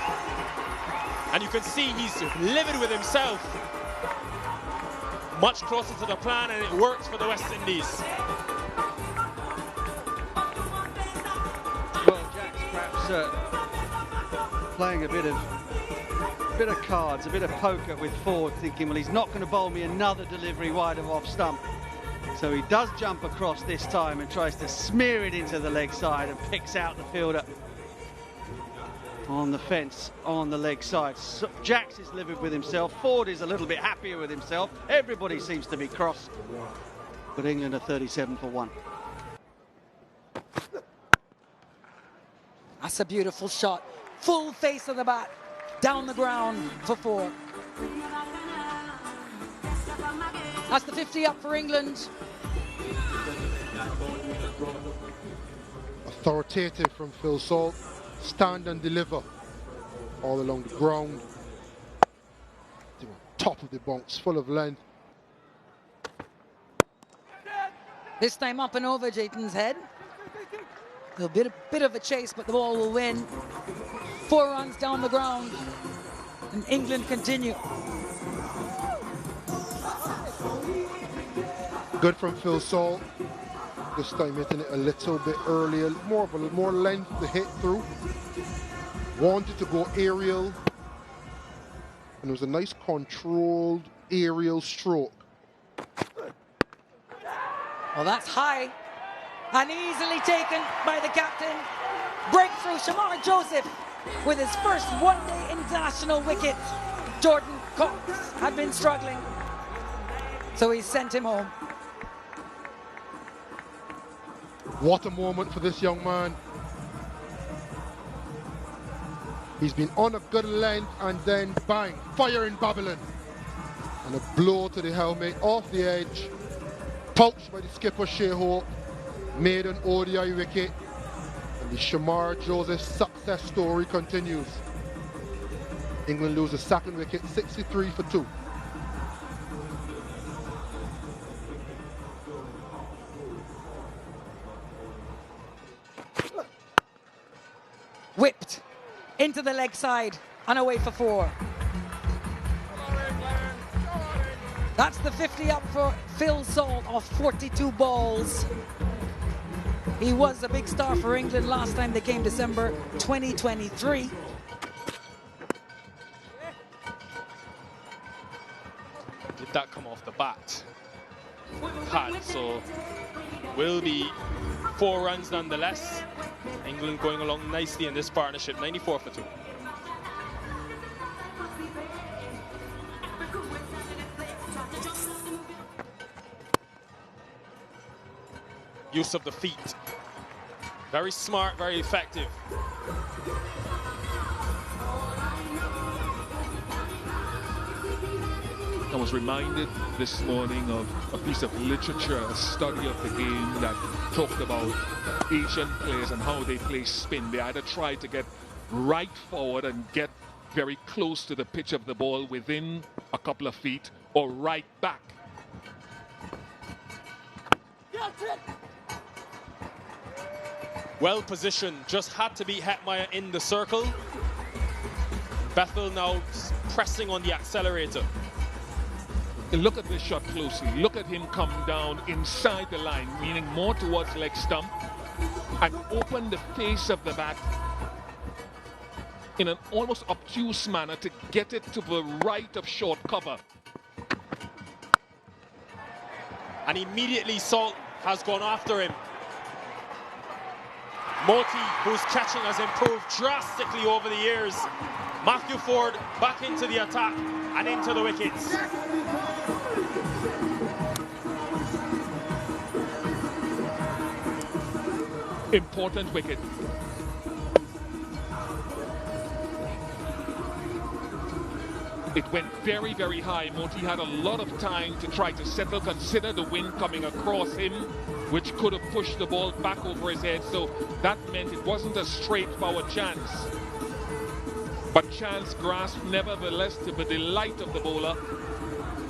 And you can see he's livid with himself. Much closer to the plan, and it works for the West Indies. Well, Jacks perhaps playing a bit of cards, a bit of poker with Ford, thinking, well, he's not going to bowl me another delivery wide of off stump. So he does jump across this time and tries to smear it into the leg side and picks out the fielder on the fence on the leg side. So Jacks is livid with himself. Ford is a little bit happier with himself. Everybody seems to be cross. But England are 37 for 1. That's a beautiful shot. Full face of the bat. Down the ground for 4. That's the 50 up for England. Authoritative from Phil Salt. Stand and deliver all along the ground. They were top of the bounce, full of length. This time up and over Jayton's head. A bit of a chase, but the ball will win. 4 runs down the ground, and England continue. Good from Phil Salt. This time hitting it a little bit earlier, more length to hit through. Wanted to go aerial, and it was a nice controlled aerial stroke. Well, that's high and easily taken by the captain. Breakthrough, Shamar Joseph with his first one-day international wicket. Jordan Cox had been struggling, so he sent him home. What a moment for this young man. He's been on a good length and then bang, fire in Babylon. And a blow to the helmet off the edge. Pouched by the skipper Shea Hope. Made an ODI wicket. And the Shamar Joseph success story continues. England lose the second wicket, 63 for 2. Whipped into the leg side and away for 4. That's the 50 up for Phil Salt off 42 balls. He was a big star for England last time they came December 2023. Did that come off the bat? Pad, so will be 4 runs nonetheless. England going along nicely in this partnership, 94 for 2. Use of the feet. Very smart, very effective. I was reminded this morning of a piece of literature, a study of the game that talked about Asian players and how they play spin. They either try to get right forward and get very close to the pitch of the ball within a couple of feet, or right back. Well positioned, just had to beat Hetmeyer in the circle. Bethel now pressing on the accelerator. Look at this shot closely. Look at him come down inside the line, meaning more towards leg stump, and open the face of the bat in an almost obtuse manner to get it to the right of short cover. And immediately Salt has gone after him. Moti, whose catching has improved drastically over the years. Matthew Ford back into the attack and into the wickets. Important wicket. It went very, very high. Moti had a lot of time to try to settle, consider the wind coming across him, which could have pushed the ball back over his head. So that meant it wasn't a straightforward chance. But chance grasped nevertheless to the delight of the bowler.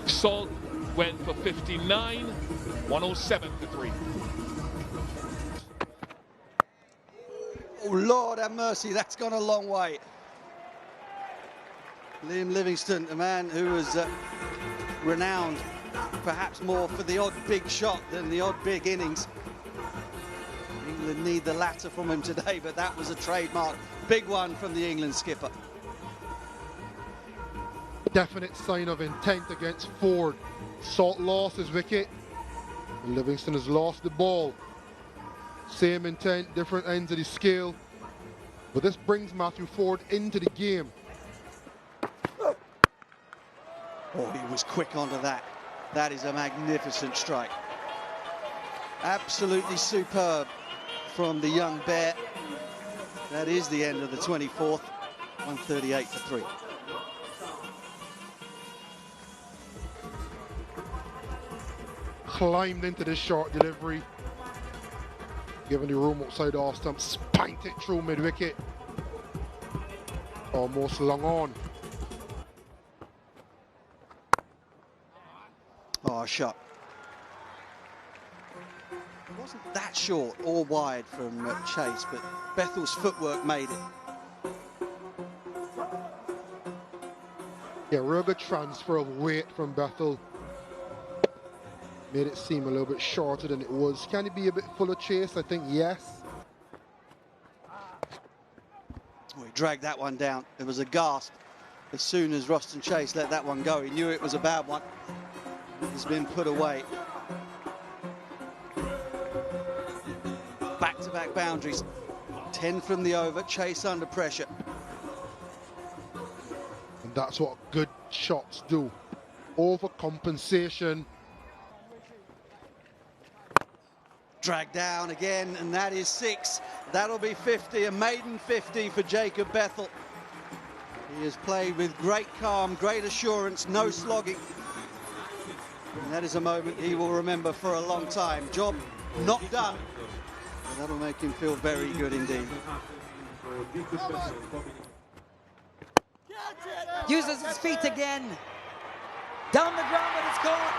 Salt went for 59, 107 for 3. Oh, Lord have mercy, that's gone a long way. Liam Livingstone, a man who was renowned perhaps more for the odd big shot than the odd big innings. England need the latter from him today, but that was a trademark. Big one from the England skipper. Definite sign of intent against Ford. Salt lost his wicket, and Livingstone has lost the ball. Same intent, different ends of the scale. But this brings Matthew Ford into the game. Oh, he was quick onto that. That is a magnificent strike. Absolutely superb from the young bear. That is the end of the 24th. 138 for 3. Climbed into this short delivery. Given the room outside the off stump, spanked it through mid-wicket. Almost long on. Oh, shot. It wasn't that short or wide from Chase, but Bethel's footwork made it. Yeah, real good transfer of weight from Bethel. Made it seem a little bit shorter than it was. Can he be a bit full of chase? I think yes. Oh, he dragged that one down. There was a gasp as soon as Roston Chase let that one go. He knew it was a bad one. It's been put away. Back-to-back boundaries. 10 from the over. Chase under pressure. And that's what good shots do. Overcompensation. Drag down again, and that is 6. That'll be 50, a maiden 50 for Jacob Bethel. He has played with great calm, great assurance, no slogging. And that is a moment he will remember for a long time. Job not done. And that'll make him feel very good indeed. Uses his feet again. Down the ground, but it's gone.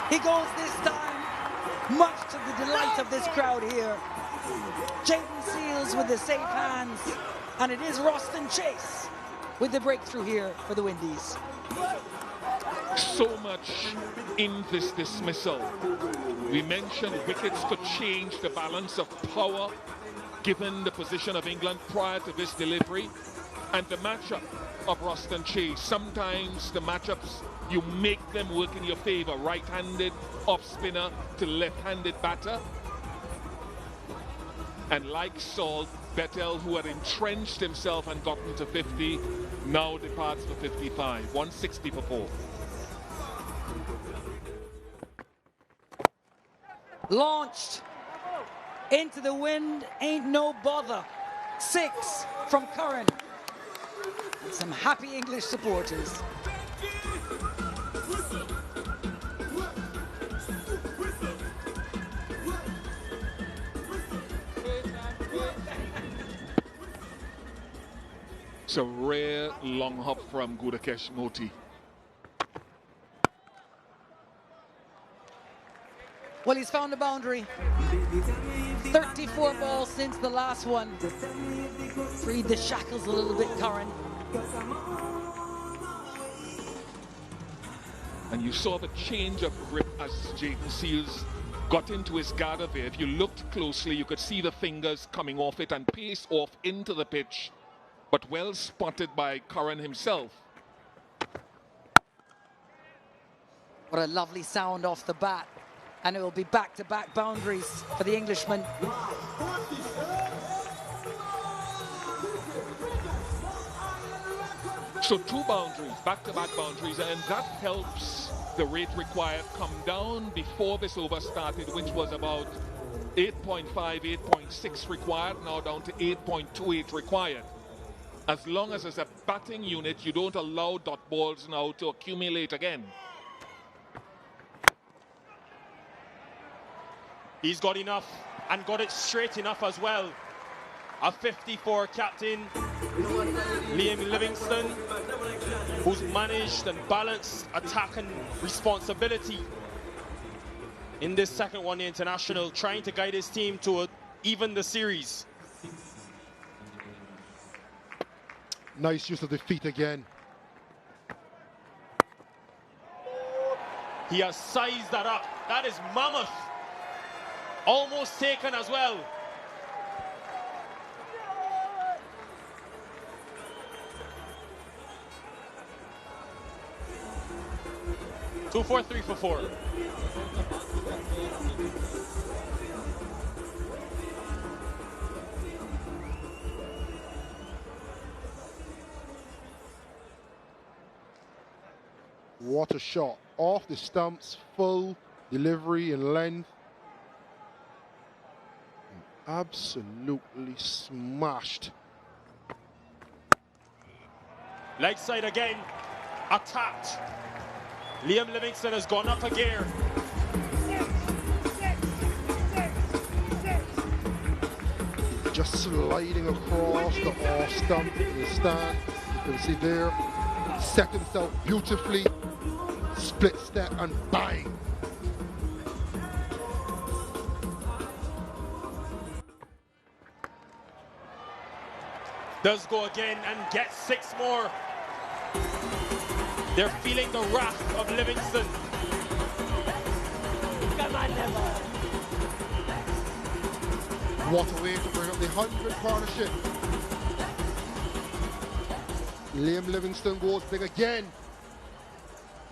He goes this time, much to the delight of this crowd here. Jaden Seals with the safe hands, and it is Roston Chase with the breakthrough here for the Windies. So much in this dismissal. We mentioned wickets could change the balance of power given the position of England prior to this delivery, and the matchup of Roston Chase. Sometimes the matchups, you make them work in your favor. Right-handed off-spinner to left-handed batter. And like Saul, Bettel, who had entrenched himself and gotten to 50, now departs for 55. 160 for 4. Launched into the wind, ain't no bother. 6 from Curran. Some happy English supporters. It's a rare long hop from Gudakesh Moti. Well, he's found a boundary. 34 balls since the last one. Freed the shackles a little bit, Curran. And you saw the change of grip as Jaden Seals got into his gather there. If you looked closely, you could see the fingers coming off it and pace off into the pitch. But well spotted by Curran himself. What a lovely sound off the bat. And it will be back-to-back boundaries for the Englishman. So 2 boundaries, back-to-back boundaries, and that helps the rate required come down before this over started, which was about 8.5, 8.6 required, now down to 8.28 required. As long as it's a batting unit, you don't allow dot balls now to accumulate again. He's got enough and got it straight enough as well. A 54 captain, Liam Livingstone, who's managed and balanced attack and responsibility in this second one-day international, trying to guide his team to even the series. Nice use of the feet again. He has sized that up. That is mammoth. Almost taken as well. Two, 4, 3 for 4. What a shot. Off the stumps, full delivery and length. Absolutely smashed. Leg side again. Attacked. Liam Livingstone has gone up a gear. just sliding across the off stump in the stand. You can see there, set himself beautifully, split step and bang. Does go again and gets 6 more. They're feeling the wrath of Livingstone. Come on, Neville. What a way to bring up the 100 partnership. Liam Livingstone goes big again.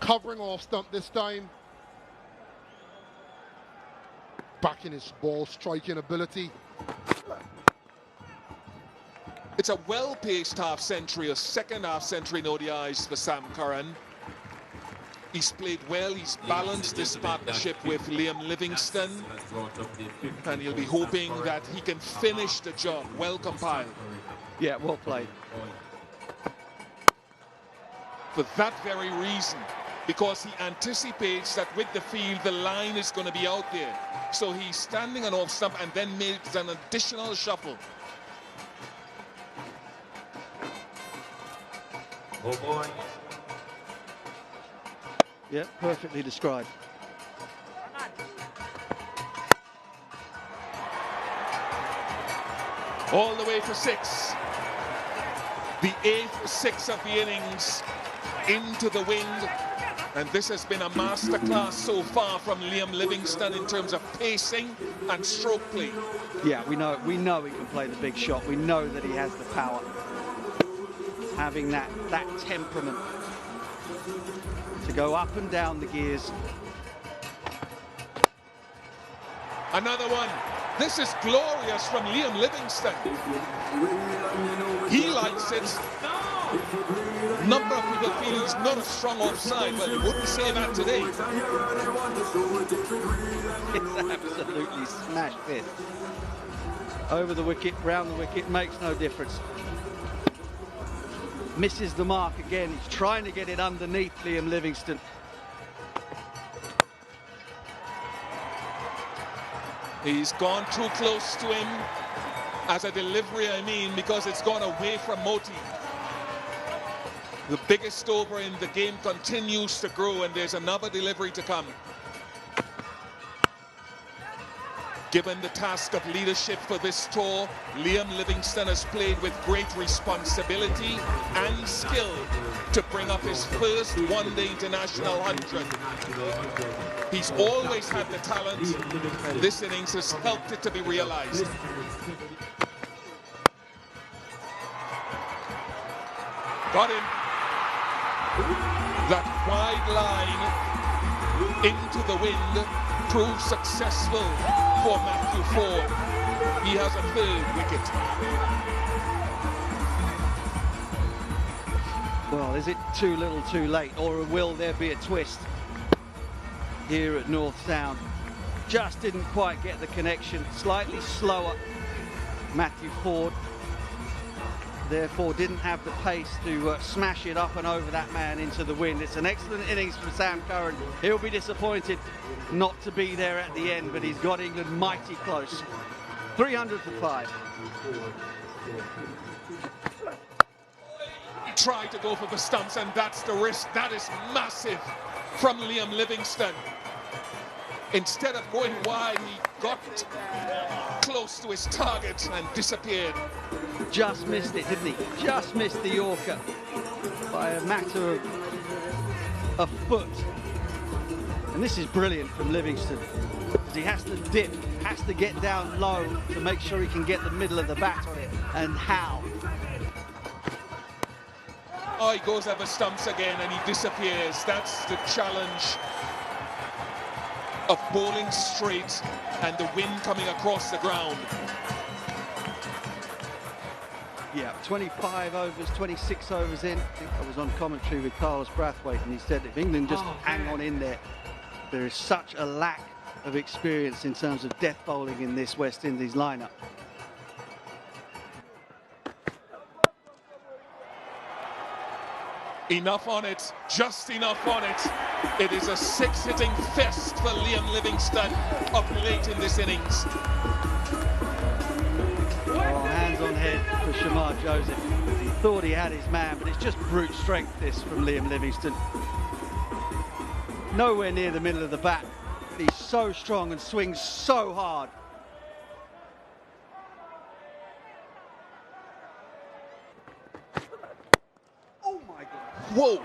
Covering off stump this time. Back in his ball striking ability. It's a well-paced half-century, a second half-century in ODIs for Sam Curran. He's played well, he's balanced this partnership with Liam Livingstone, and he'll be hoping that he can finish the job. Well compiled. Yeah, well played. For that very reason, because he anticipates that with the field, the line is going to be out there. So he's standing on off stump and then makes an additional shuffle. Oh boy. Yeah, perfectly described. All the way for 6. The 8th 6 of the innings into the wind. And this has been a masterclass so far from Liam Livingstone in terms of pacing and stroke play. Yeah, we know he can play the big shot. We know that he has the power. Having that temperament to go up and down the gears. Another one. This is glorious from Liam Livingstone. He likes it. Number of people feel he's not a strong offside, but he wouldn't say that today. It's absolutely smashed it. Over the wicket, round the wicket, makes no difference. Misses the mark again. He's trying to get it underneath Liam Livingstone. He's gone too close to him. As a delivery, I mean, because it's gone away from Moti. The biggest over in the game continues to grow, and there's another delivery to come. Given the task of leadership for this tour, Liam Livingstone has played with great responsibility and skill to bring up his first one-day international 100. He's always had the talent, and this innings has helped it to be realized. Got him. That wide line into the wind proved successful for Matthew Ford. He has a 3rd wicket. Well, is it too little too late, or will there be a twist here at North Sound? Just didn't quite get the connection. Slightly slower Matthew Ford. Therefore didn't have the pace to smash it up and over that man into the wind. It's an excellent innings from Sam Curran. He'll be disappointed not to be there at the end, but he's got England mighty close. 300 for 5. He tried to go for the stumps, and that's the risk. That is massive from Liam Livingstone. Instead of going wide, he got close to his target and disappeared. Just missed it, didn't he? Just missed the Yorker by a matter of a foot. And this is brilliant from Livingstone. He has to dip, has to get down low to make sure he can get the middle of the bat on it. And how? Oh, he goes over stumps again and he disappears. That's the challenge of bowling straight and the wind coming across the ground. Yeah, 25 overs, 26 overs in. I think I was on commentary with Carlos Brathwaite, and he said if England just hang on in there, there is such a lack of experience in terms of death bowling in this West Indies lineup. Enough on it, just enough on it. It is a 6-hitting fest for Liam Livingstone up late in this innings. Oh, ahead for Shamar Joseph. He thought he had his man, but it's just brute strength, this, from Liam Livingstone. Nowhere near the middle of the bat. He's so strong and swings so hard. Oh my God. Whoa!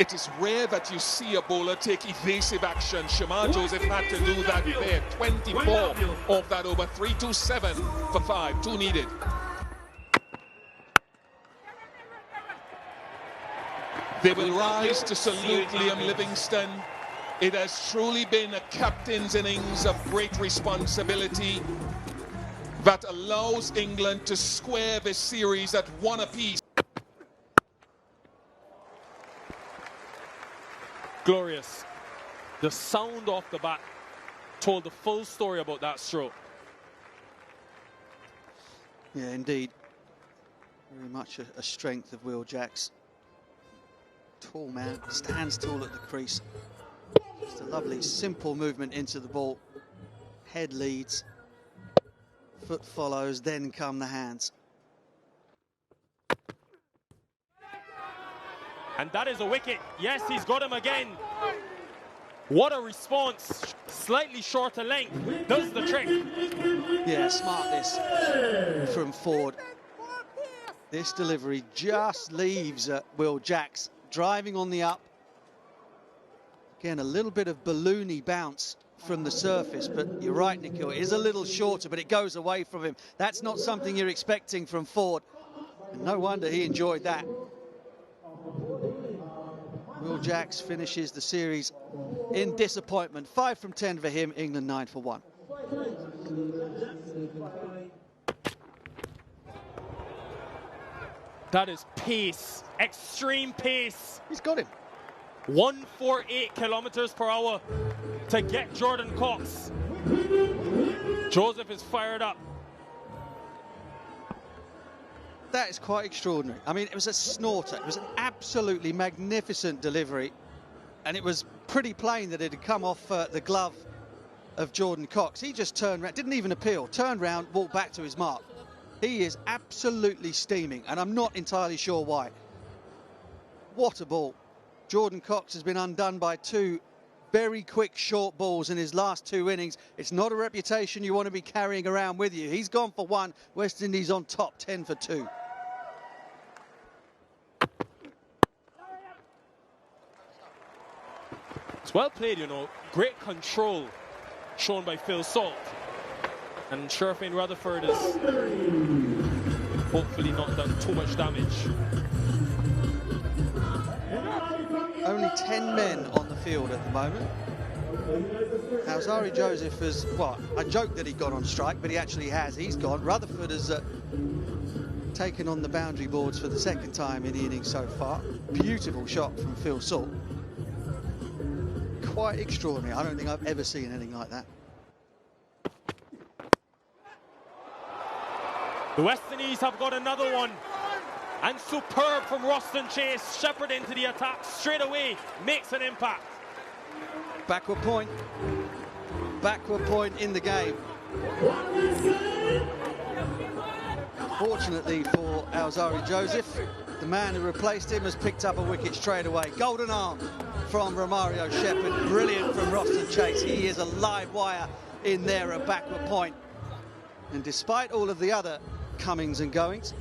It is rare that you see a bowler take evasive action. Shamar Joseph had to do that there. 24 of that over. 3-2-7 for 5. 2 needed. They will rise to salute Liam Livingstone. It has truly been a captain's innings of great responsibility that allows England to square this series at 1 apiece. Glorious. The sound off the bat told the full story about that stroke. Yeah, indeed. Very much a strength of Will Jacks. Tall man, stands tall at the crease. Just a lovely, simple movement into the ball. Head leads, foot follows, then come the hands. And that is a wicket. Yes, he's got him again. What a response. Slightly shorter length. Does the trick. Yeah, smart this from Ford. This delivery just leaves Will Jacks driving on the up. Again, a little bit of balloony bounce from the surface, but you're right, Nikhil, it is a little shorter, but it goes away from him. That's not something you're expecting from Ford. And no wonder he enjoyed that. Will Jacks finishes the series in disappointment. 5 from 10 for him, England 9 for 1. That is pace, extreme pace. He's got him. 148 kilometers per hour to get Jordan Cox. Joseph is fired up. That is quite extraordinary. I mean, it was a snorter. It was an absolutely magnificent delivery. And it was pretty plain that it had come off the glove of Jordan Cox. He just turned around, didn't even appeal, turned round, walked back to his mark. He is absolutely steaming, and I'm not entirely sure why. What a ball. Jordan Cox has been undone by 2 very quick short balls in his last 2 innings. It's not a reputation you want to be carrying around with you. He's gone for 1. West Indies on top, 10 for 2. It's well played, you know. Great control shown by Phil Salt. And Sherfane Rutherford has hopefully not done too much damage. Only 10 men on the field at the moment. Alzari Joseph has, well, I joked that he got on strike, but he actually has. He's gone. Rutherford has taken on the boundary boards for the 2nd time in the innings so far. Beautiful shot from Phil Salt. Quite extraordinary. I don't think I've ever seen anything like that. The West Indies have got another one. And superb from Roston Chase. Shepherd into the attack straight away. Makes an impact. Backward point. Backward point in the game. Fortunately for Alzari Joseph, the man who replaced him has picked up a wicket straight away. Golden arm from Romario Shepherd. Brilliant from Roston Chase. He is a live wire in there at backward point. And despite all of the other comings and goings,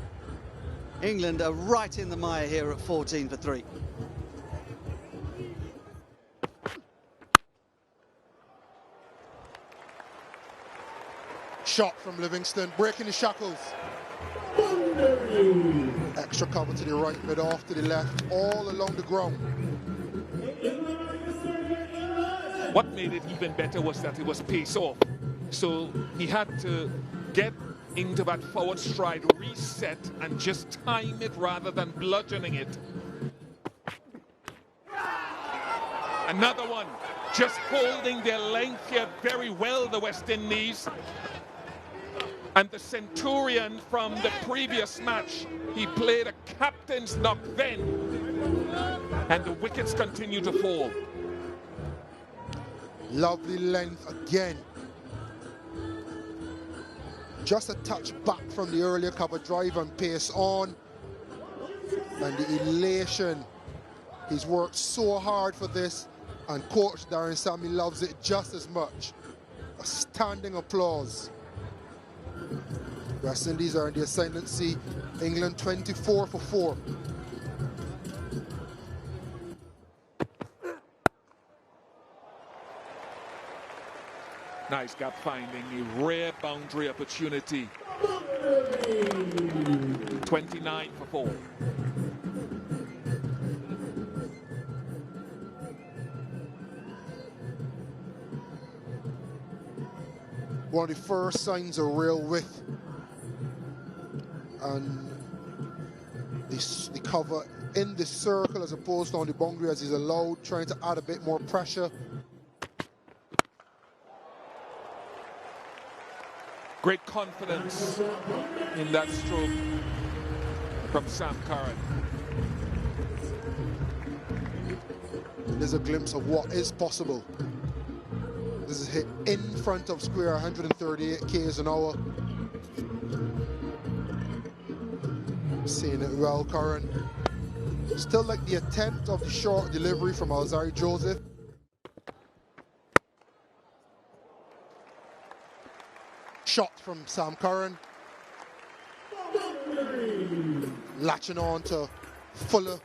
England are right in the mire here at 14 for 3. Shot from Livingstone, breaking the shackles. Extra cover to the right, mid off to the left, all along the ground. What made it even better was that it was pace off. So he had to get into that forward stride, reset, and just time it rather than bludgeoning it. Another one, just holding their length here very well, the West Indies. And the Centurion from the previous match, he played a captain's knock then. And the wickets continue to fall. Lovely length again. Just a touch back from the earlier cover drive and pace on. And the elation. He's worked so hard for this, and Coach Darren Sammy loves it just as much. A standing applause. West Indies are in the ascendancy. England 24 for 4. Nice gap finding, a rare boundary opportunity. 29 for 4. One of the first signs of real width, and the cover in the circle as opposed to on the boundary as he's allowed, trying to add a bit more pressure. Great confidence in that stroke from Sam Curran. There's a glimpse of what is possible. This is hit in front of square, 138 k's an hour. Seeing it well, Curran. Still like the attempt of the short delivery from Alzari Joseph. Shot from Sam Curran. Latching on to fuller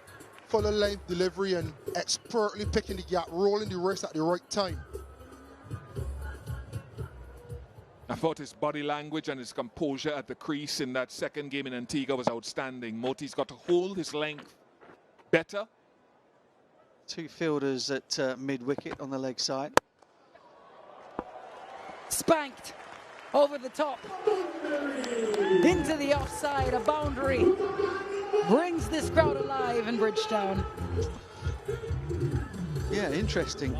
length delivery and expertly picking the gap, rolling the wrist at the right time. I thought his body language and his composure at the crease in that second game in Antigua was outstanding. Moti's got to hold his length better. Two fielders at mid-wicket on the leg side. Spanked over the top into the offside. A boundary brings this crowd alive in Bridgetown. Yeah, interesting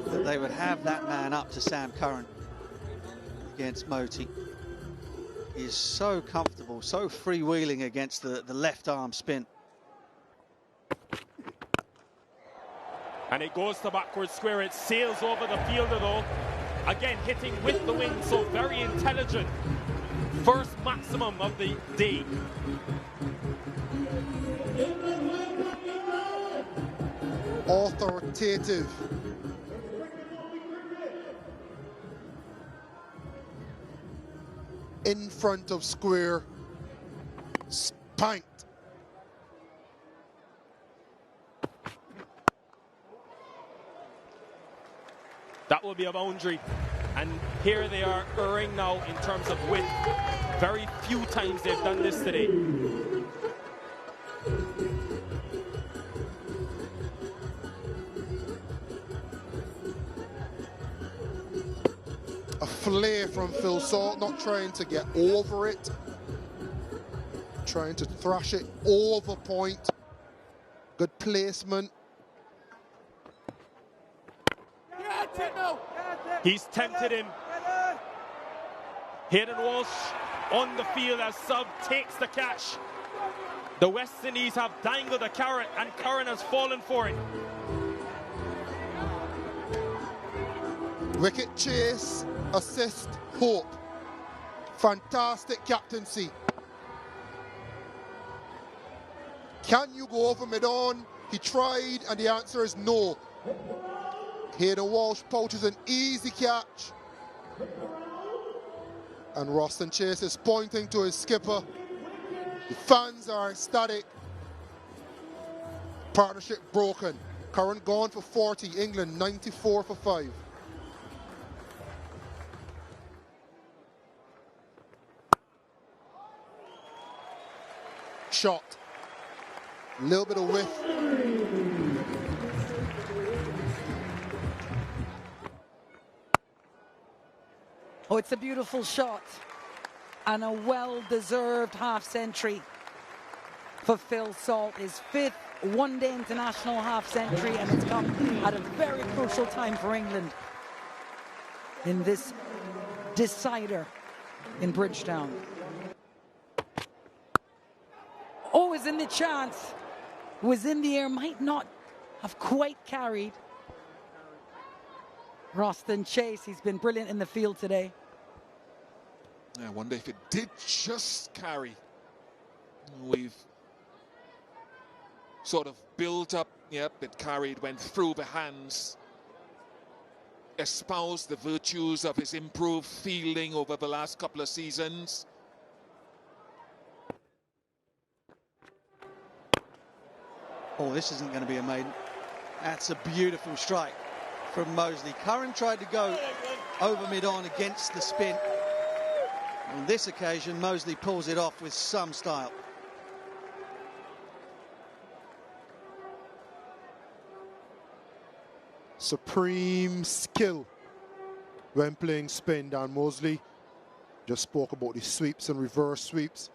that they would have that man up to Sam Curran against Moti. He is so comfortable, so freewheeling against the left arm spin. And it goes to backward square. It sails over the fielder though. Again, hitting with the wind, so very intelligent. First maximum of the day. Authoritative. In front of square. Spanked. That will be a boundary. And here they are erring now in terms of width. Very few times they've done this today. A flare from Phil Salt, not trying to get over it. Trying to thrash it over point. Good placement. He's tempted him. Hayden Walsh on the field as sub takes the catch. The West Indies have dangled a carrot and Curran has fallen for it. Wicket chase, assist, hope. Fantastic captaincy. Can you go over mid-on? He tried and the answer is no. Hayden Walsh pouches an easy catch. And Roston Chase is pointing to his skipper. The fans are ecstatic. Partnership broken. Curran gone for 40. England 94 for 5. Shot. A little bit of width. Oh, it's a beautiful shot and a well-deserved half-century for Phil Salt. His 5th one-day international half-century, and it's come at a very crucial time for England in this decider in Bridgetown. Oh, is in the chance. Was in the air, might not have quite carried. Roston Chase, he's been brilliant in the field today. I wonder if it did just carry. We've sort of built up. Yep, it carried, went through the hands. Espoused the virtues of his improved fielding over the last couple of seasons. Oh, this isn't going to be a maiden. That's a beautiful strike from Mosley. Curran tried to go over mid-on against the spin. On this occasion, Mosley pulls it off with some style. Supreme skill when playing spin. Dan Mosley just spoke about the sweeps and reverse sweeps.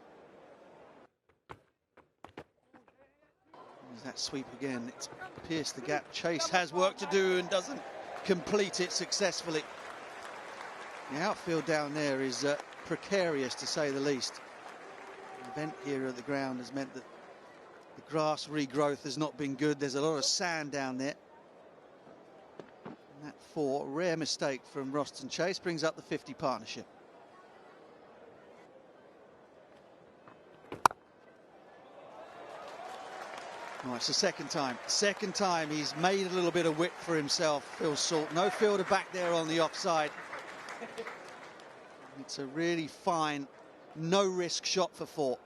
That sweep again, it's pierced the gap. Chase has work to do and doesn't complete it successfully. The outfield down there is precarious, to say the least. The event here at the ground has meant that the grass regrowth has not been good. There's a lot of sand down there. And that four, rare mistake from Roston Chase, brings up the 50 partnership. Oh, it's the second time. Second time he's made a little bit of width for himself, Phil Salt. No fielder back there on the offside. It's a really fine, no-risk shot for four.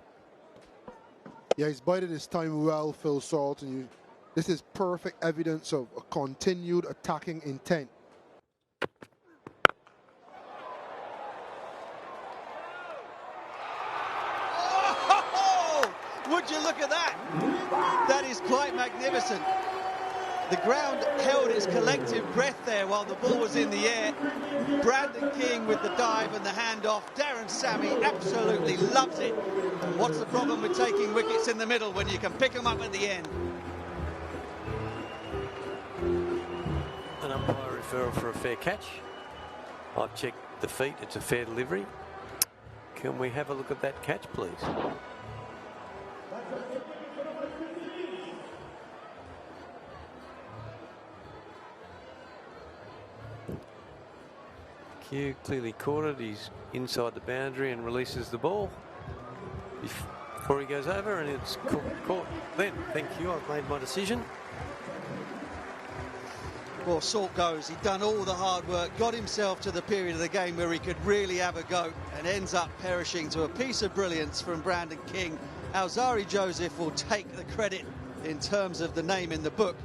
Yeah, he's bided his time well, Phil Salt, and this is perfect evidence of a continued attacking intent. Oh, would you look at that? That is quite magnificent. The ground held its collective breath there while the ball was in the air. Brandon King with the dive and the handoff. Darren Sammy absolutely loves it. What's the problem with taking wickets in the middle when you can pick them up at the end? An umpire referral for a fair catch. I've checked the feet, it's a fair delivery. Can we have a look at that catch, please? Q clearly caught it. He's inside the boundary and releases the ball before he goes over, and it's caught then. Thank you, I've made my decision. Well, Salt goes. He'd done all the hard work, got himself to the period of the game where he could really have a go, and ends up perishing to a piece of brilliance from Brandon King. Alzari Joseph will take the credit in terms of the name in the book,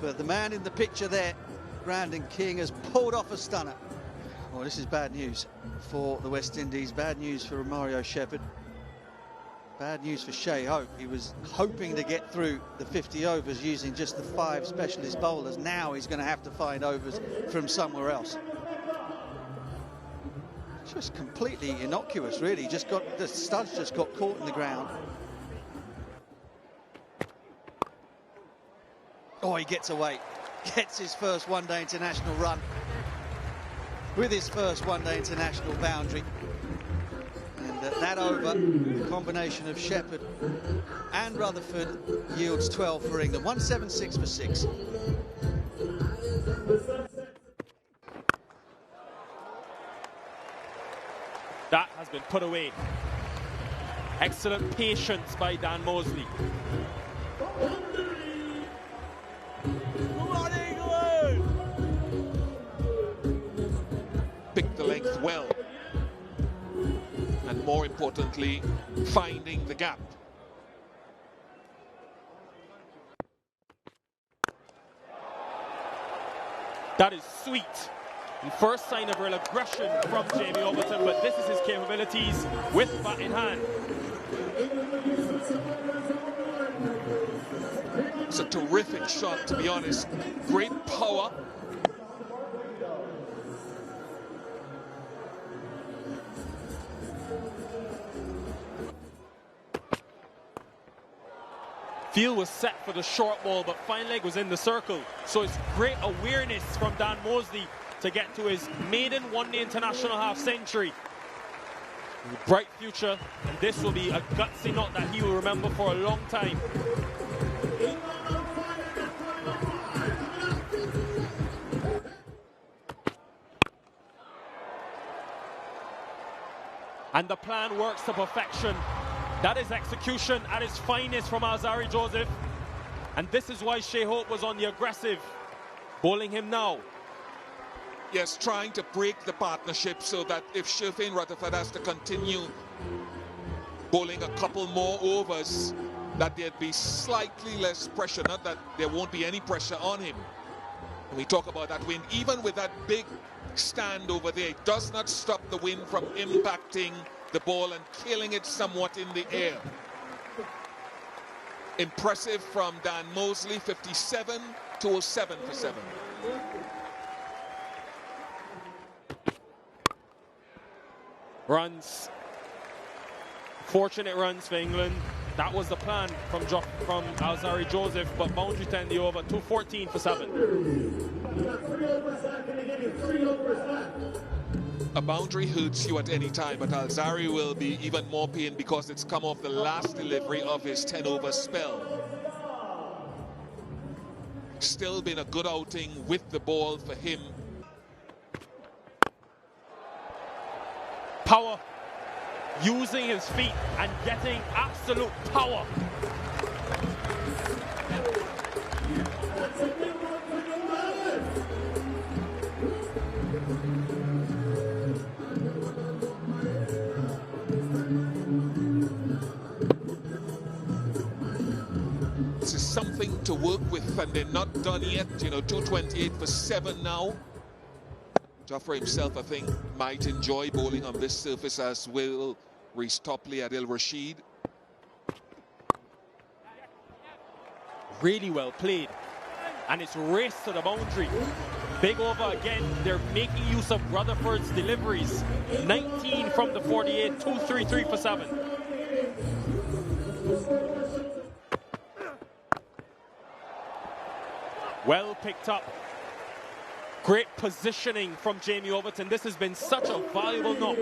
but the man in the picture there, Brandon King, has pulled off a stunner. Well, this is bad news for the West Indies. Bad news for Mario Shepherd. Bad news for Shea Hope. He was hoping to get through the 50 overs using just the 5 specialist bowlers. Now he's going to have to find overs from somewhere else. Just completely innocuous, really. Just got the studs just got caught in the ground. Oh, he gets away. Gets his first one-day international run with his first one-day international boundary. And that over, the combination of Shepherd and Rutherford yields 12 for England. 176 for 6. That has been put away. Excellent patience by Dan Mosley. Picked the length well, and more importantly, finding the gap. That is sweet. The first sign of real aggression from Jamie Overton, but this is his capabilities with bat in hand. It's a terrific shot, to be honest. Great power. Field was set for the short ball, but fine leg was in the circle. So it's great awareness from Dan Mosley to get to his maiden one-day international half-century. Bright future, and this will be a gutsy knot that he will remember for a long time. And the plan works to perfection. That is execution at its finest from Alzarri Joseph. And this is why Shea Hope was on the aggressive, bowling him now. Yes, trying to break the partnership so that if Sherfane Rutherford has to continue bowling a couple more overs, that there'd be slightly less pressure, not that there won't be any pressure on him. And we talk about that wind, even with that big stand over there, it does not stop the wind from impacting the ball and killing it somewhat in the air. Impressive from Dan Mosley, 57 to 07 for 7. Runs. Fortunate runs for England. That was the plan from Alzarri Joseph, but boundary to end the over, 214 for 7. A boundary hurts you at any time, but Alzarri will be even more pain because it's come off the last delivery of his 10-over spell. Still been a good outing with the ball for him. Power. Using his feet and getting absolute power. This is something to work with, and they're not done yet. You know, 228 for 7 now. Jofra himself, I think, might enjoy bowling on this surface, as will Reece Topley, Adil Rashid. Really well played. And it's race to the boundary. Big over again. They're making use of Rutherford's deliveries. 19 from the 48, 233 for 7. Well picked up. Great positioning from Jamie Overton. This has been such a valuable knock.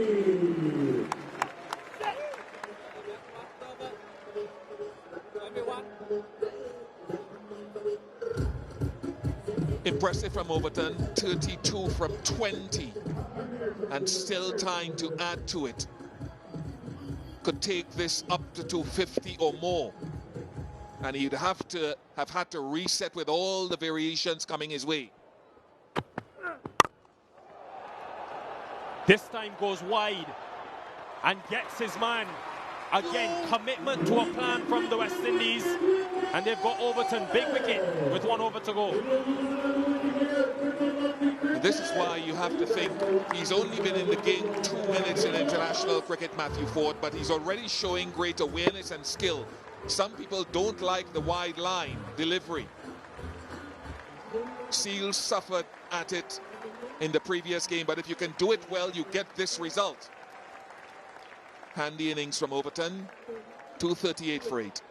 Impressive from Overton, 32 from 20, and still time to add to it. Could take this up to 250 or more, and he'd have had to reset with all the variations coming his way. This time goes wide and gets his man. Again, commitment to a plan from the West Indies. And they've got Overton, big wicket, with 1 over to go. This is why you have to think he's only been in the game 2 minutes in international cricket, Matthew Ford, but he's already showing great awareness and skill. Some people don't like the wide line delivery. Seals suffered at it in the previous game, but if you can do it well, you get this result. Handy innings from Overton, 238 for 8.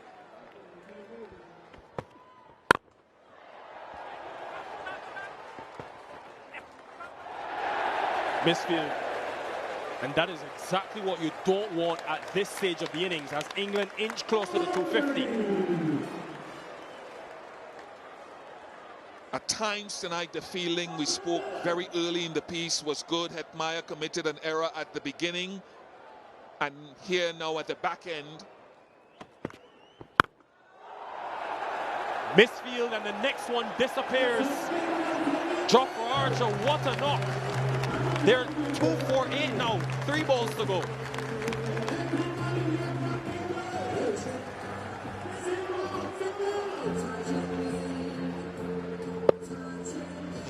Misfield. And that is exactly what you don't want at this stage of the innings, as England inch closer to 250. At times tonight, the feeling we spoke very early in the piece was good. Hetmeyer committed an error at the beginning, and here now at the back end. Misfield, and the next one disappears. Jofra Archer, what a knock. They're 2 for 8 now, 3 balls to go.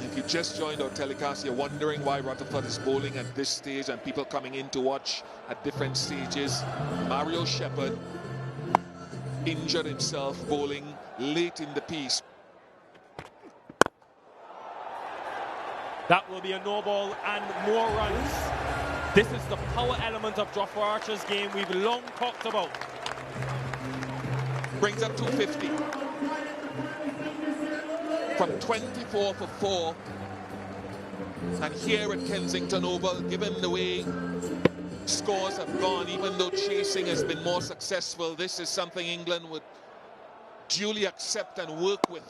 If you just joined our telecast, you're wondering why Rutherford is bowling at this stage and people coming in to watch at different stages. Mario Shepherd injured himself bowling late in the piece. That will be a no ball and more runs. This is the power element of Jofra Archer's game we've long talked about. Brings up 250. From 24 for 4. And here at Kensington Oval, given the way scores have gone, even though chasing has been more successful, this is something England would duly accept and work with.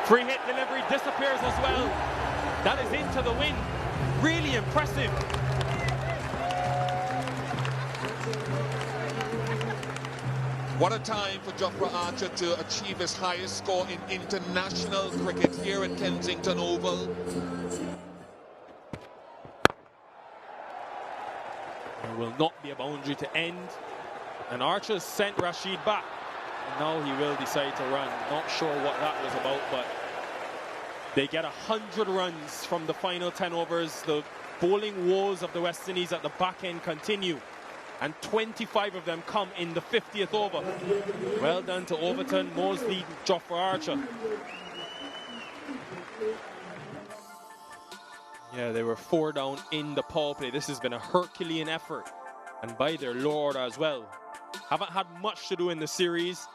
Free hit delivery disappears as well. That is into the wind. Really impressive. What a time for Jofra Archer to achieve his highest score in international cricket here at Kensington Oval. There will not be a boundary to end. And Archer sent Rashid back. And now he will decide to run. Not sure what that was about, but they get 100 runs from the final 10 overs. The bowling woes of the West Indies at the back end continue. And 25 of them come in the 50th over. Well done to Overton, Mosley, Jofra Archer. Yeah, they were 4 down in the power play. This has been a Herculean effort. And by their low order as well. Haven't had much to do in the series.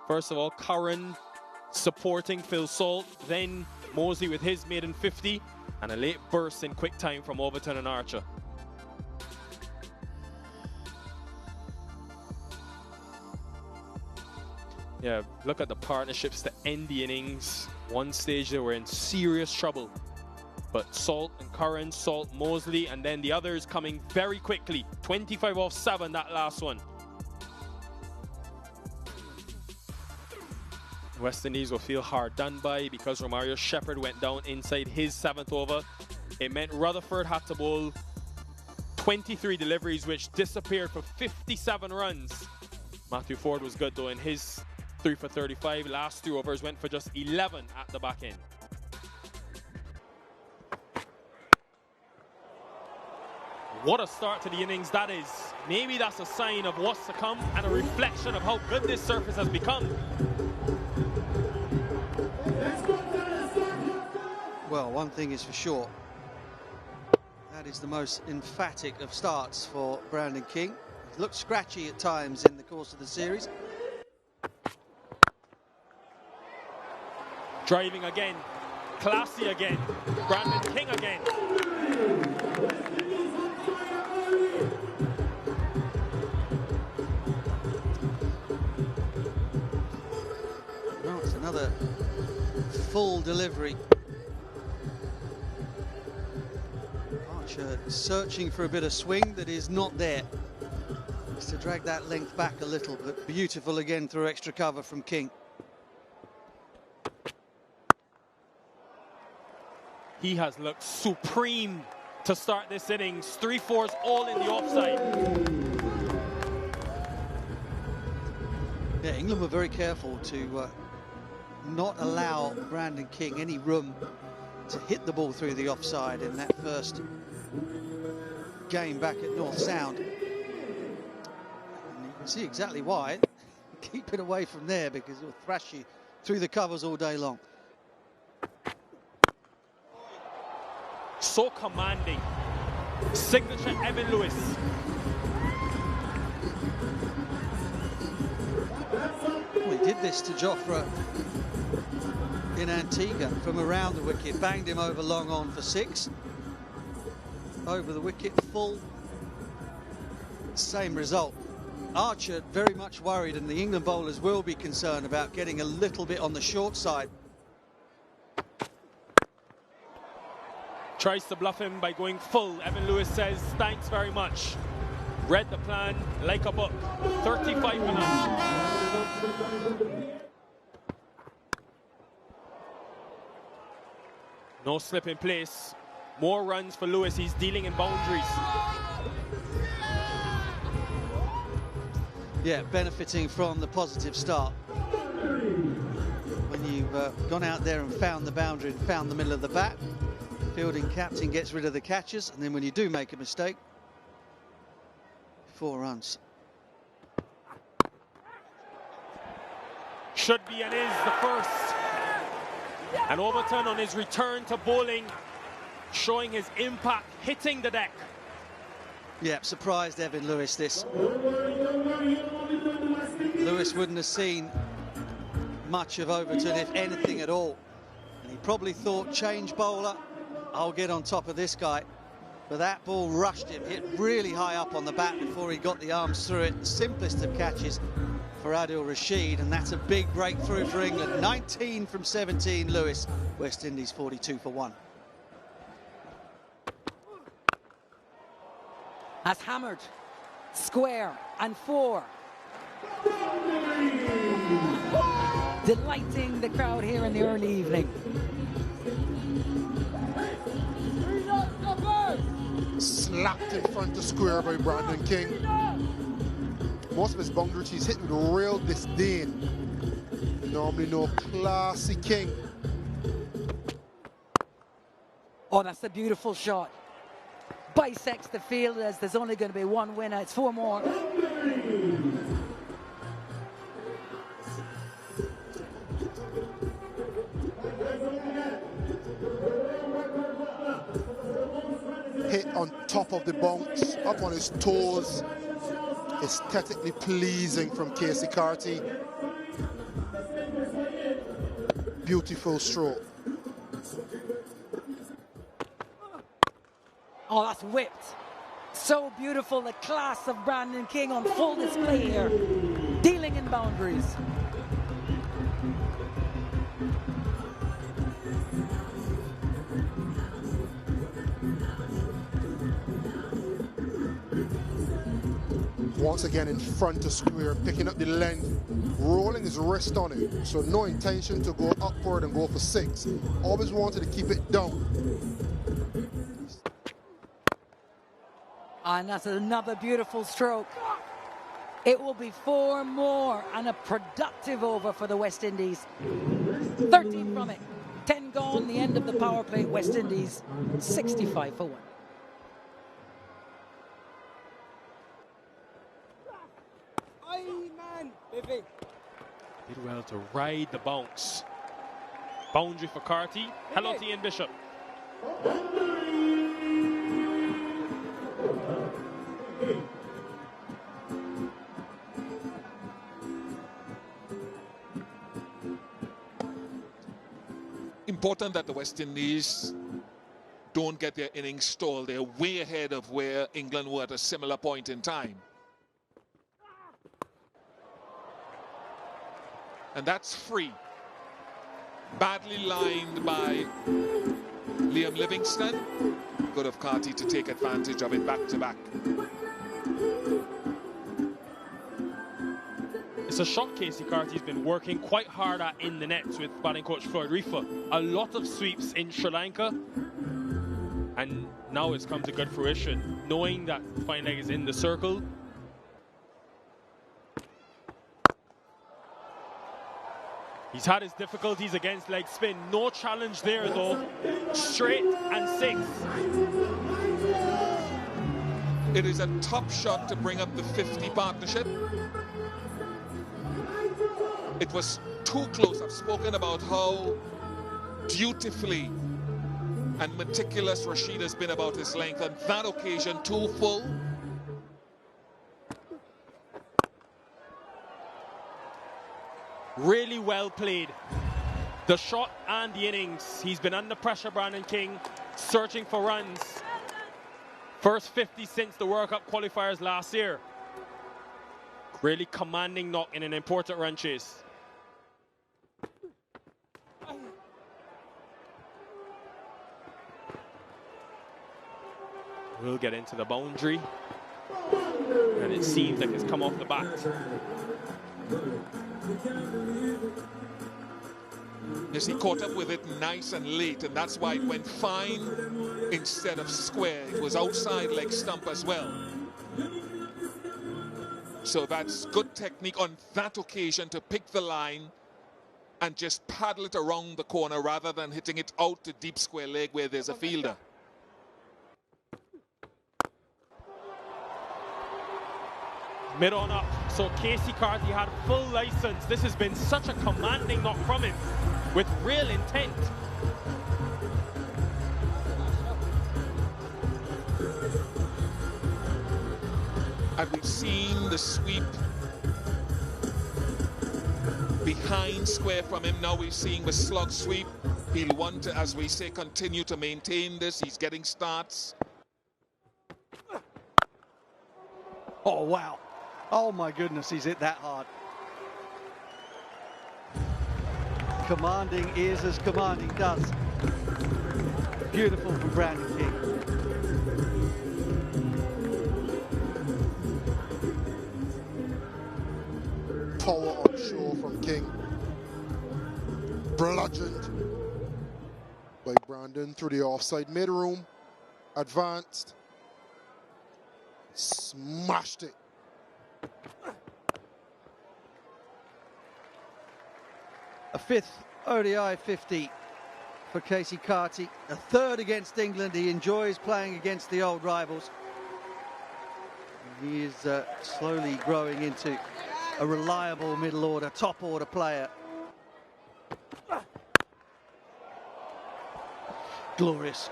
First of all, Curran supporting Phil Salt. Then Mosley with his maiden 50. And a late burst in quick time from Overton and Archer. Yeah, look at the partnerships to end the innings. One stage they were in serious trouble. But Salt and Curran, Salt, Mosley, and then the others coming very quickly. 25 off 7, that last one. West Indies will feel hard done by because Romario Shepherd went down inside his 7th over. It meant Rutherford had to bowl 23 deliveries, which disappeared for 57 runs. Matthew Ford was good though in his 3 for 35. Last 2 overs went for just 11 at the back end. What a start to the innings that is. Maybe that's a sign of what's to come and a reflection of how good this surface has become. Well, one thing is for sure. That is the most emphatic of starts for Brandon King. He's looked scratchy at times in the course of the series. Driving again. Classy again. Brandon King again. Well, it's another full delivery. Archer searching for a bit of swing that is not there. Just to drag that length back a little, but beautiful again through extra cover from King. He has looked supreme to start this innings. 3 fours all in the offside. Yeah, England were very careful to not allow Brandon King any room to hit the ball through the offside in that first game back at North Sound. And you can see exactly why. Keep it away from there because it'll thrash you through the covers all day long. So commanding. Signature Evan Lewis. Well, he did this to Jofra in Antigua from around the wicket. Banged him over long on for 6. Over the wicket, full. Same result. Archer very much worried, and the England bowlers will be concerned about getting a little bit on the short side. Tries to bluff him by going full. Evan Lewis says, thanks very much. Read the plan like a book. 35 minutes. No slip in place. More runs for Lewis. He's dealing in boundaries. Yeah, benefiting from the positive start. When you've gone out there and found the boundary and found the middle of the bat, fielding captain gets rid of the catches, and then when you do make a mistake, 4 runs. Should be and is the first. And Overton on his return to bowling, showing his impact, hitting the deck. Yeah, surprised Evan Lewis this. Lewis wouldn't have seen much of Overton, if anything at all. And he probably thought, change bowler, I'll get on top of this guy. But that ball rushed him, hit really high up on the bat before he got the arms through it. The simplest of catches for Adil Rashid, and that's a big breakthrough for England. 19 from 17, Lewis. West Indies 42 for 1. has hammered square and 4. Delighting the crowd here in the early evening. Slapped in front of square by Brandon King. Most of his boundaries he's hit with real disdain. You normally know classy King. Oh, that's a beautiful shot. Bisects the field as there's only going to be one winner. It's 4 more. Hit on top of the bounce, up on his toes. Aesthetically pleasing from Casey Carty. Beautiful stroke. Oh, that's whipped. So beautiful, the class of Brandon King on full display here. Dealing in boundaries. Once again in front of square, picking up the length, rolling his wrist on it. So no intention to go upward and go for 6. Always wanted to keep it down. And that's another beautiful stroke. It will be 4 more and a productive over for the West Indies. 13 from it. 10 gone, the end of the power play. West Indies 65 for 1. Did well to ride the bounce. Boundary for Carty. Hello to Ian Bishop. Important that the West Indies don't get their innings stalled. They're way ahead of where England were at a similar point in time. And that's free. Badly lined by Liam Livingstone. Good of Carty to take advantage of it back to back. It's a shot Casey Carty's been working quite hard at in the nets with batting coach Floyd Reefer. A lot of sweeps in Sri Lanka. And now it's come to good fruition. Knowing that fine leg is in the circle. He's had his difficulties against leg spin. No challenge there though. Straight and 6. It is a top shot to bring up the 50 partnership. It was too close. I've spoken about how dutifully and meticulous Rashid has been about his length, and that occasion too full. Really well played. The shot and the innings. He's been under pressure, Brandon King, searching for runs. First 50 since the World Cup qualifiers last year. Really commanding knock in an important run chase. We'll get into the boundary. And it seems like it's come off the bat. Yes, he caught up with it nice and late, and that's why it went fine instead of square. It was outside leg stump as well. So that's good technique on that occasion to pick the line and just paddle it around the corner rather than hitting it out to deep square leg where there's a fielder. Mid on up. So Casey Carty had full license. This has been such a commanding knock from him with real intent. And we've seen the sweep behind square from him. Now we're seeing the slug sweep. He'll want to, as we say, continue to maintain this. He's getting starts. Oh, wow. Oh, my goodness, he's hit that hard. Commanding is as commanding does. Beautiful from Brandon King. power on show from King. Bludgeoned by Brandon through the offside mid-room. Advanced. Smashed it. A fifth ODI 50 for Casey Carty. A third against England. He enjoys playing against the old rivals. He is slowly growing into a reliable middle order, top order player. Glorious.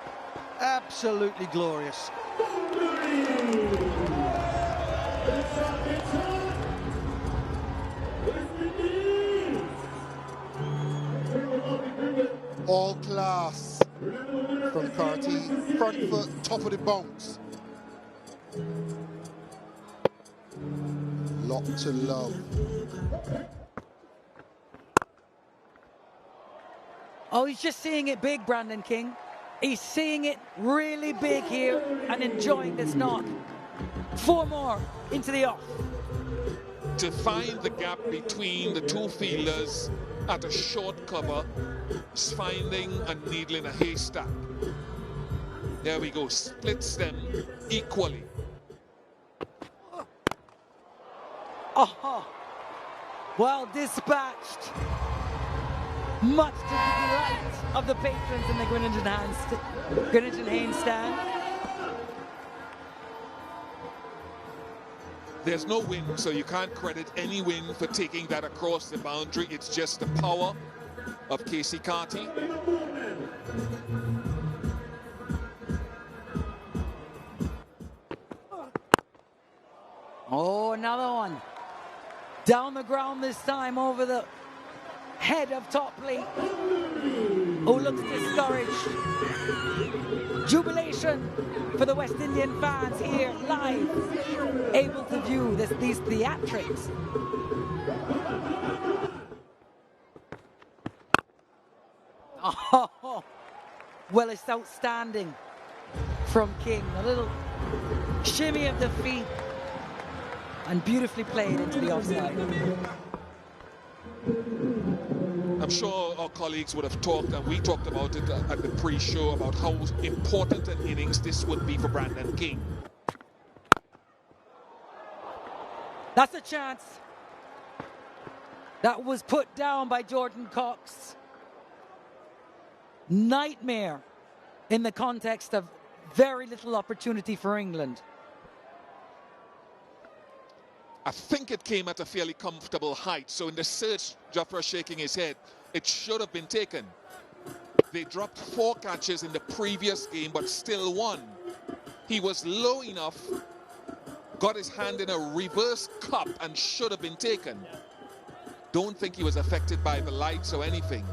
Absolutely glorious. All class from Carty. Front foot, top of the bounce. Lot to love. Oh, he's just seeing it big, Brandon King. He's seeing it really big here and enjoying this knock. 4 more into the off. To find the gap between the two fielders at a short cover is finding a needle in a haystack. There we go, splits them equally. Oh, well dispatched. Much to the delight of the patrons in the Greenwich Haynes stand. There's no win, so you can't credit any win for taking that across the boundary. It's just the power of Casey Carty. Oh, another one. Down the ground this time over the head of Topley, who looks discouraged. Jubilation for the West Indian fans here live, able to view these theatrics. Oh, well, it's outstanding from King. A little shimmy of the feet and beautifully played into the offside. I'm sure our colleagues would have talked, and we talked about it at the pre-show, about how important an innings this would be for Brandon King. That's a chance. That was put down by Jordan Cox. Nightmare in the context of very little opportunity for England. I think it came at a fairly comfortable height, so in the search, Jafra shaking his head, it should have been taken. They dropped 4 catches in the previous game, but still won. He was low enough, got his hand in a reverse cup, and should have been taken. Don't think he was affected by the lights or anything.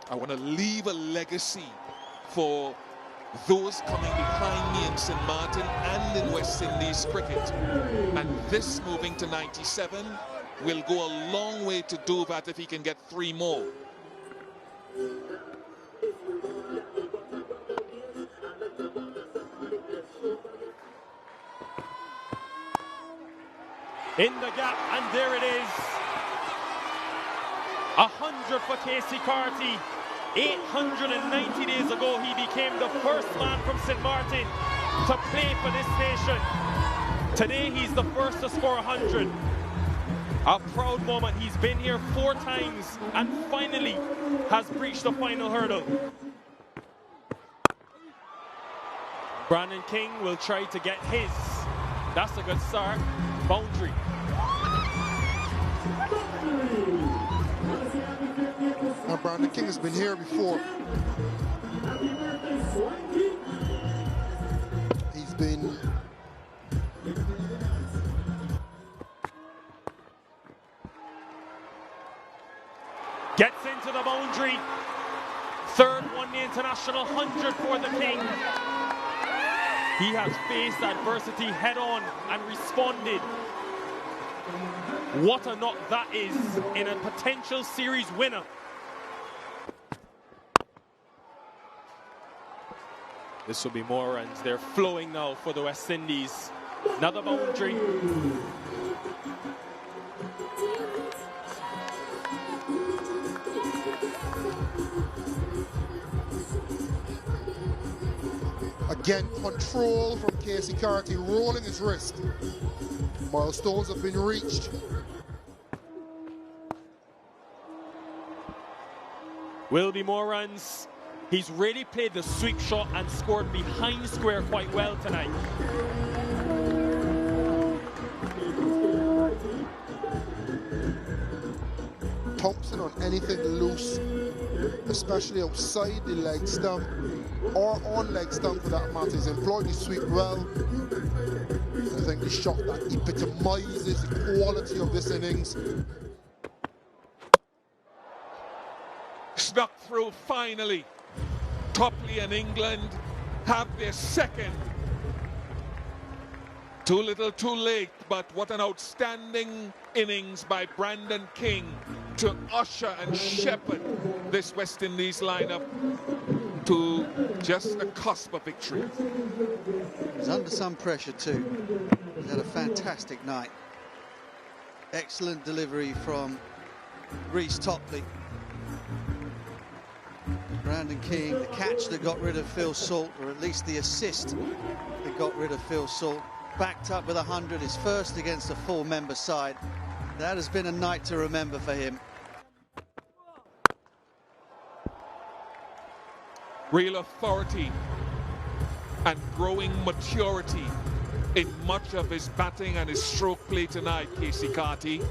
I want to leave a legacy for those coming behind me in St. Martin and in West Indies cricket. And this moving to 97 will go a long way to do that if he can get 3 more. In the gap, and there it is. 100 for Casey Carty. 890 days ago, he became the first man from St. Martin to play for this nation. Today, he's the first to score 100. A proud moment. He's been here 4 times and finally has breached the final hurdle. Brandon King will try to get his. That's a good start. Boundary. Now Brandon King has been here before. He's been Gets into the boundary. 3rd one-day international 100 for the King. He has faced adversity head-on and responded. What a knock that is in a potential series winner. This will be more runs. They're flowing now for the West Indies. Another boundary. Again, control from Casey Carty, rolling his wrist. Milestones have been reached. Will be more runs. He's really played the sweep shot and scored behind square quite well tonight. Thompson on anything loose, especially outside the leg stump or on leg stump for that matter. He's employed his sweep well. I think the shot that epitomizes the quality of this innings. Snuck through finally. Topley and England have their second. Too little, too late, but what an outstanding innings by Brandon King to usher and shepherd this West Indies lineup to just a cusp of victory. He's under some pressure too. He's had a fantastic night. Excellent delivery from Reece Topley. Brandon King, the catch that got rid of Phil Salt, or at least the assist that got rid of Phil Salt. Backed up with 100, his first against a full-member side. That has been a night to remember for him. Real authority and growing maturity in much of his batting and his stroke play tonight, Casey Carty.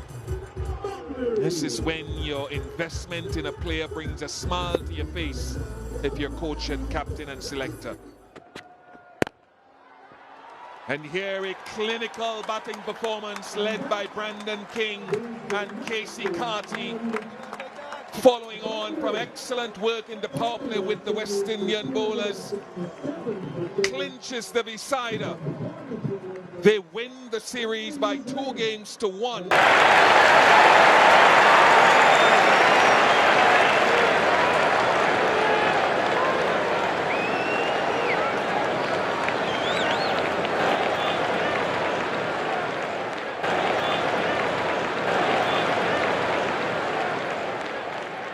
This is when your investment in a player brings a smile to your face if you're coach and captain and selector. And here a clinical batting performance led by Brandon King and Casey Carty, following on from excellent work in the power play with the West Indian bowlers. Clinches the decider. They win the series by 2 games to 1.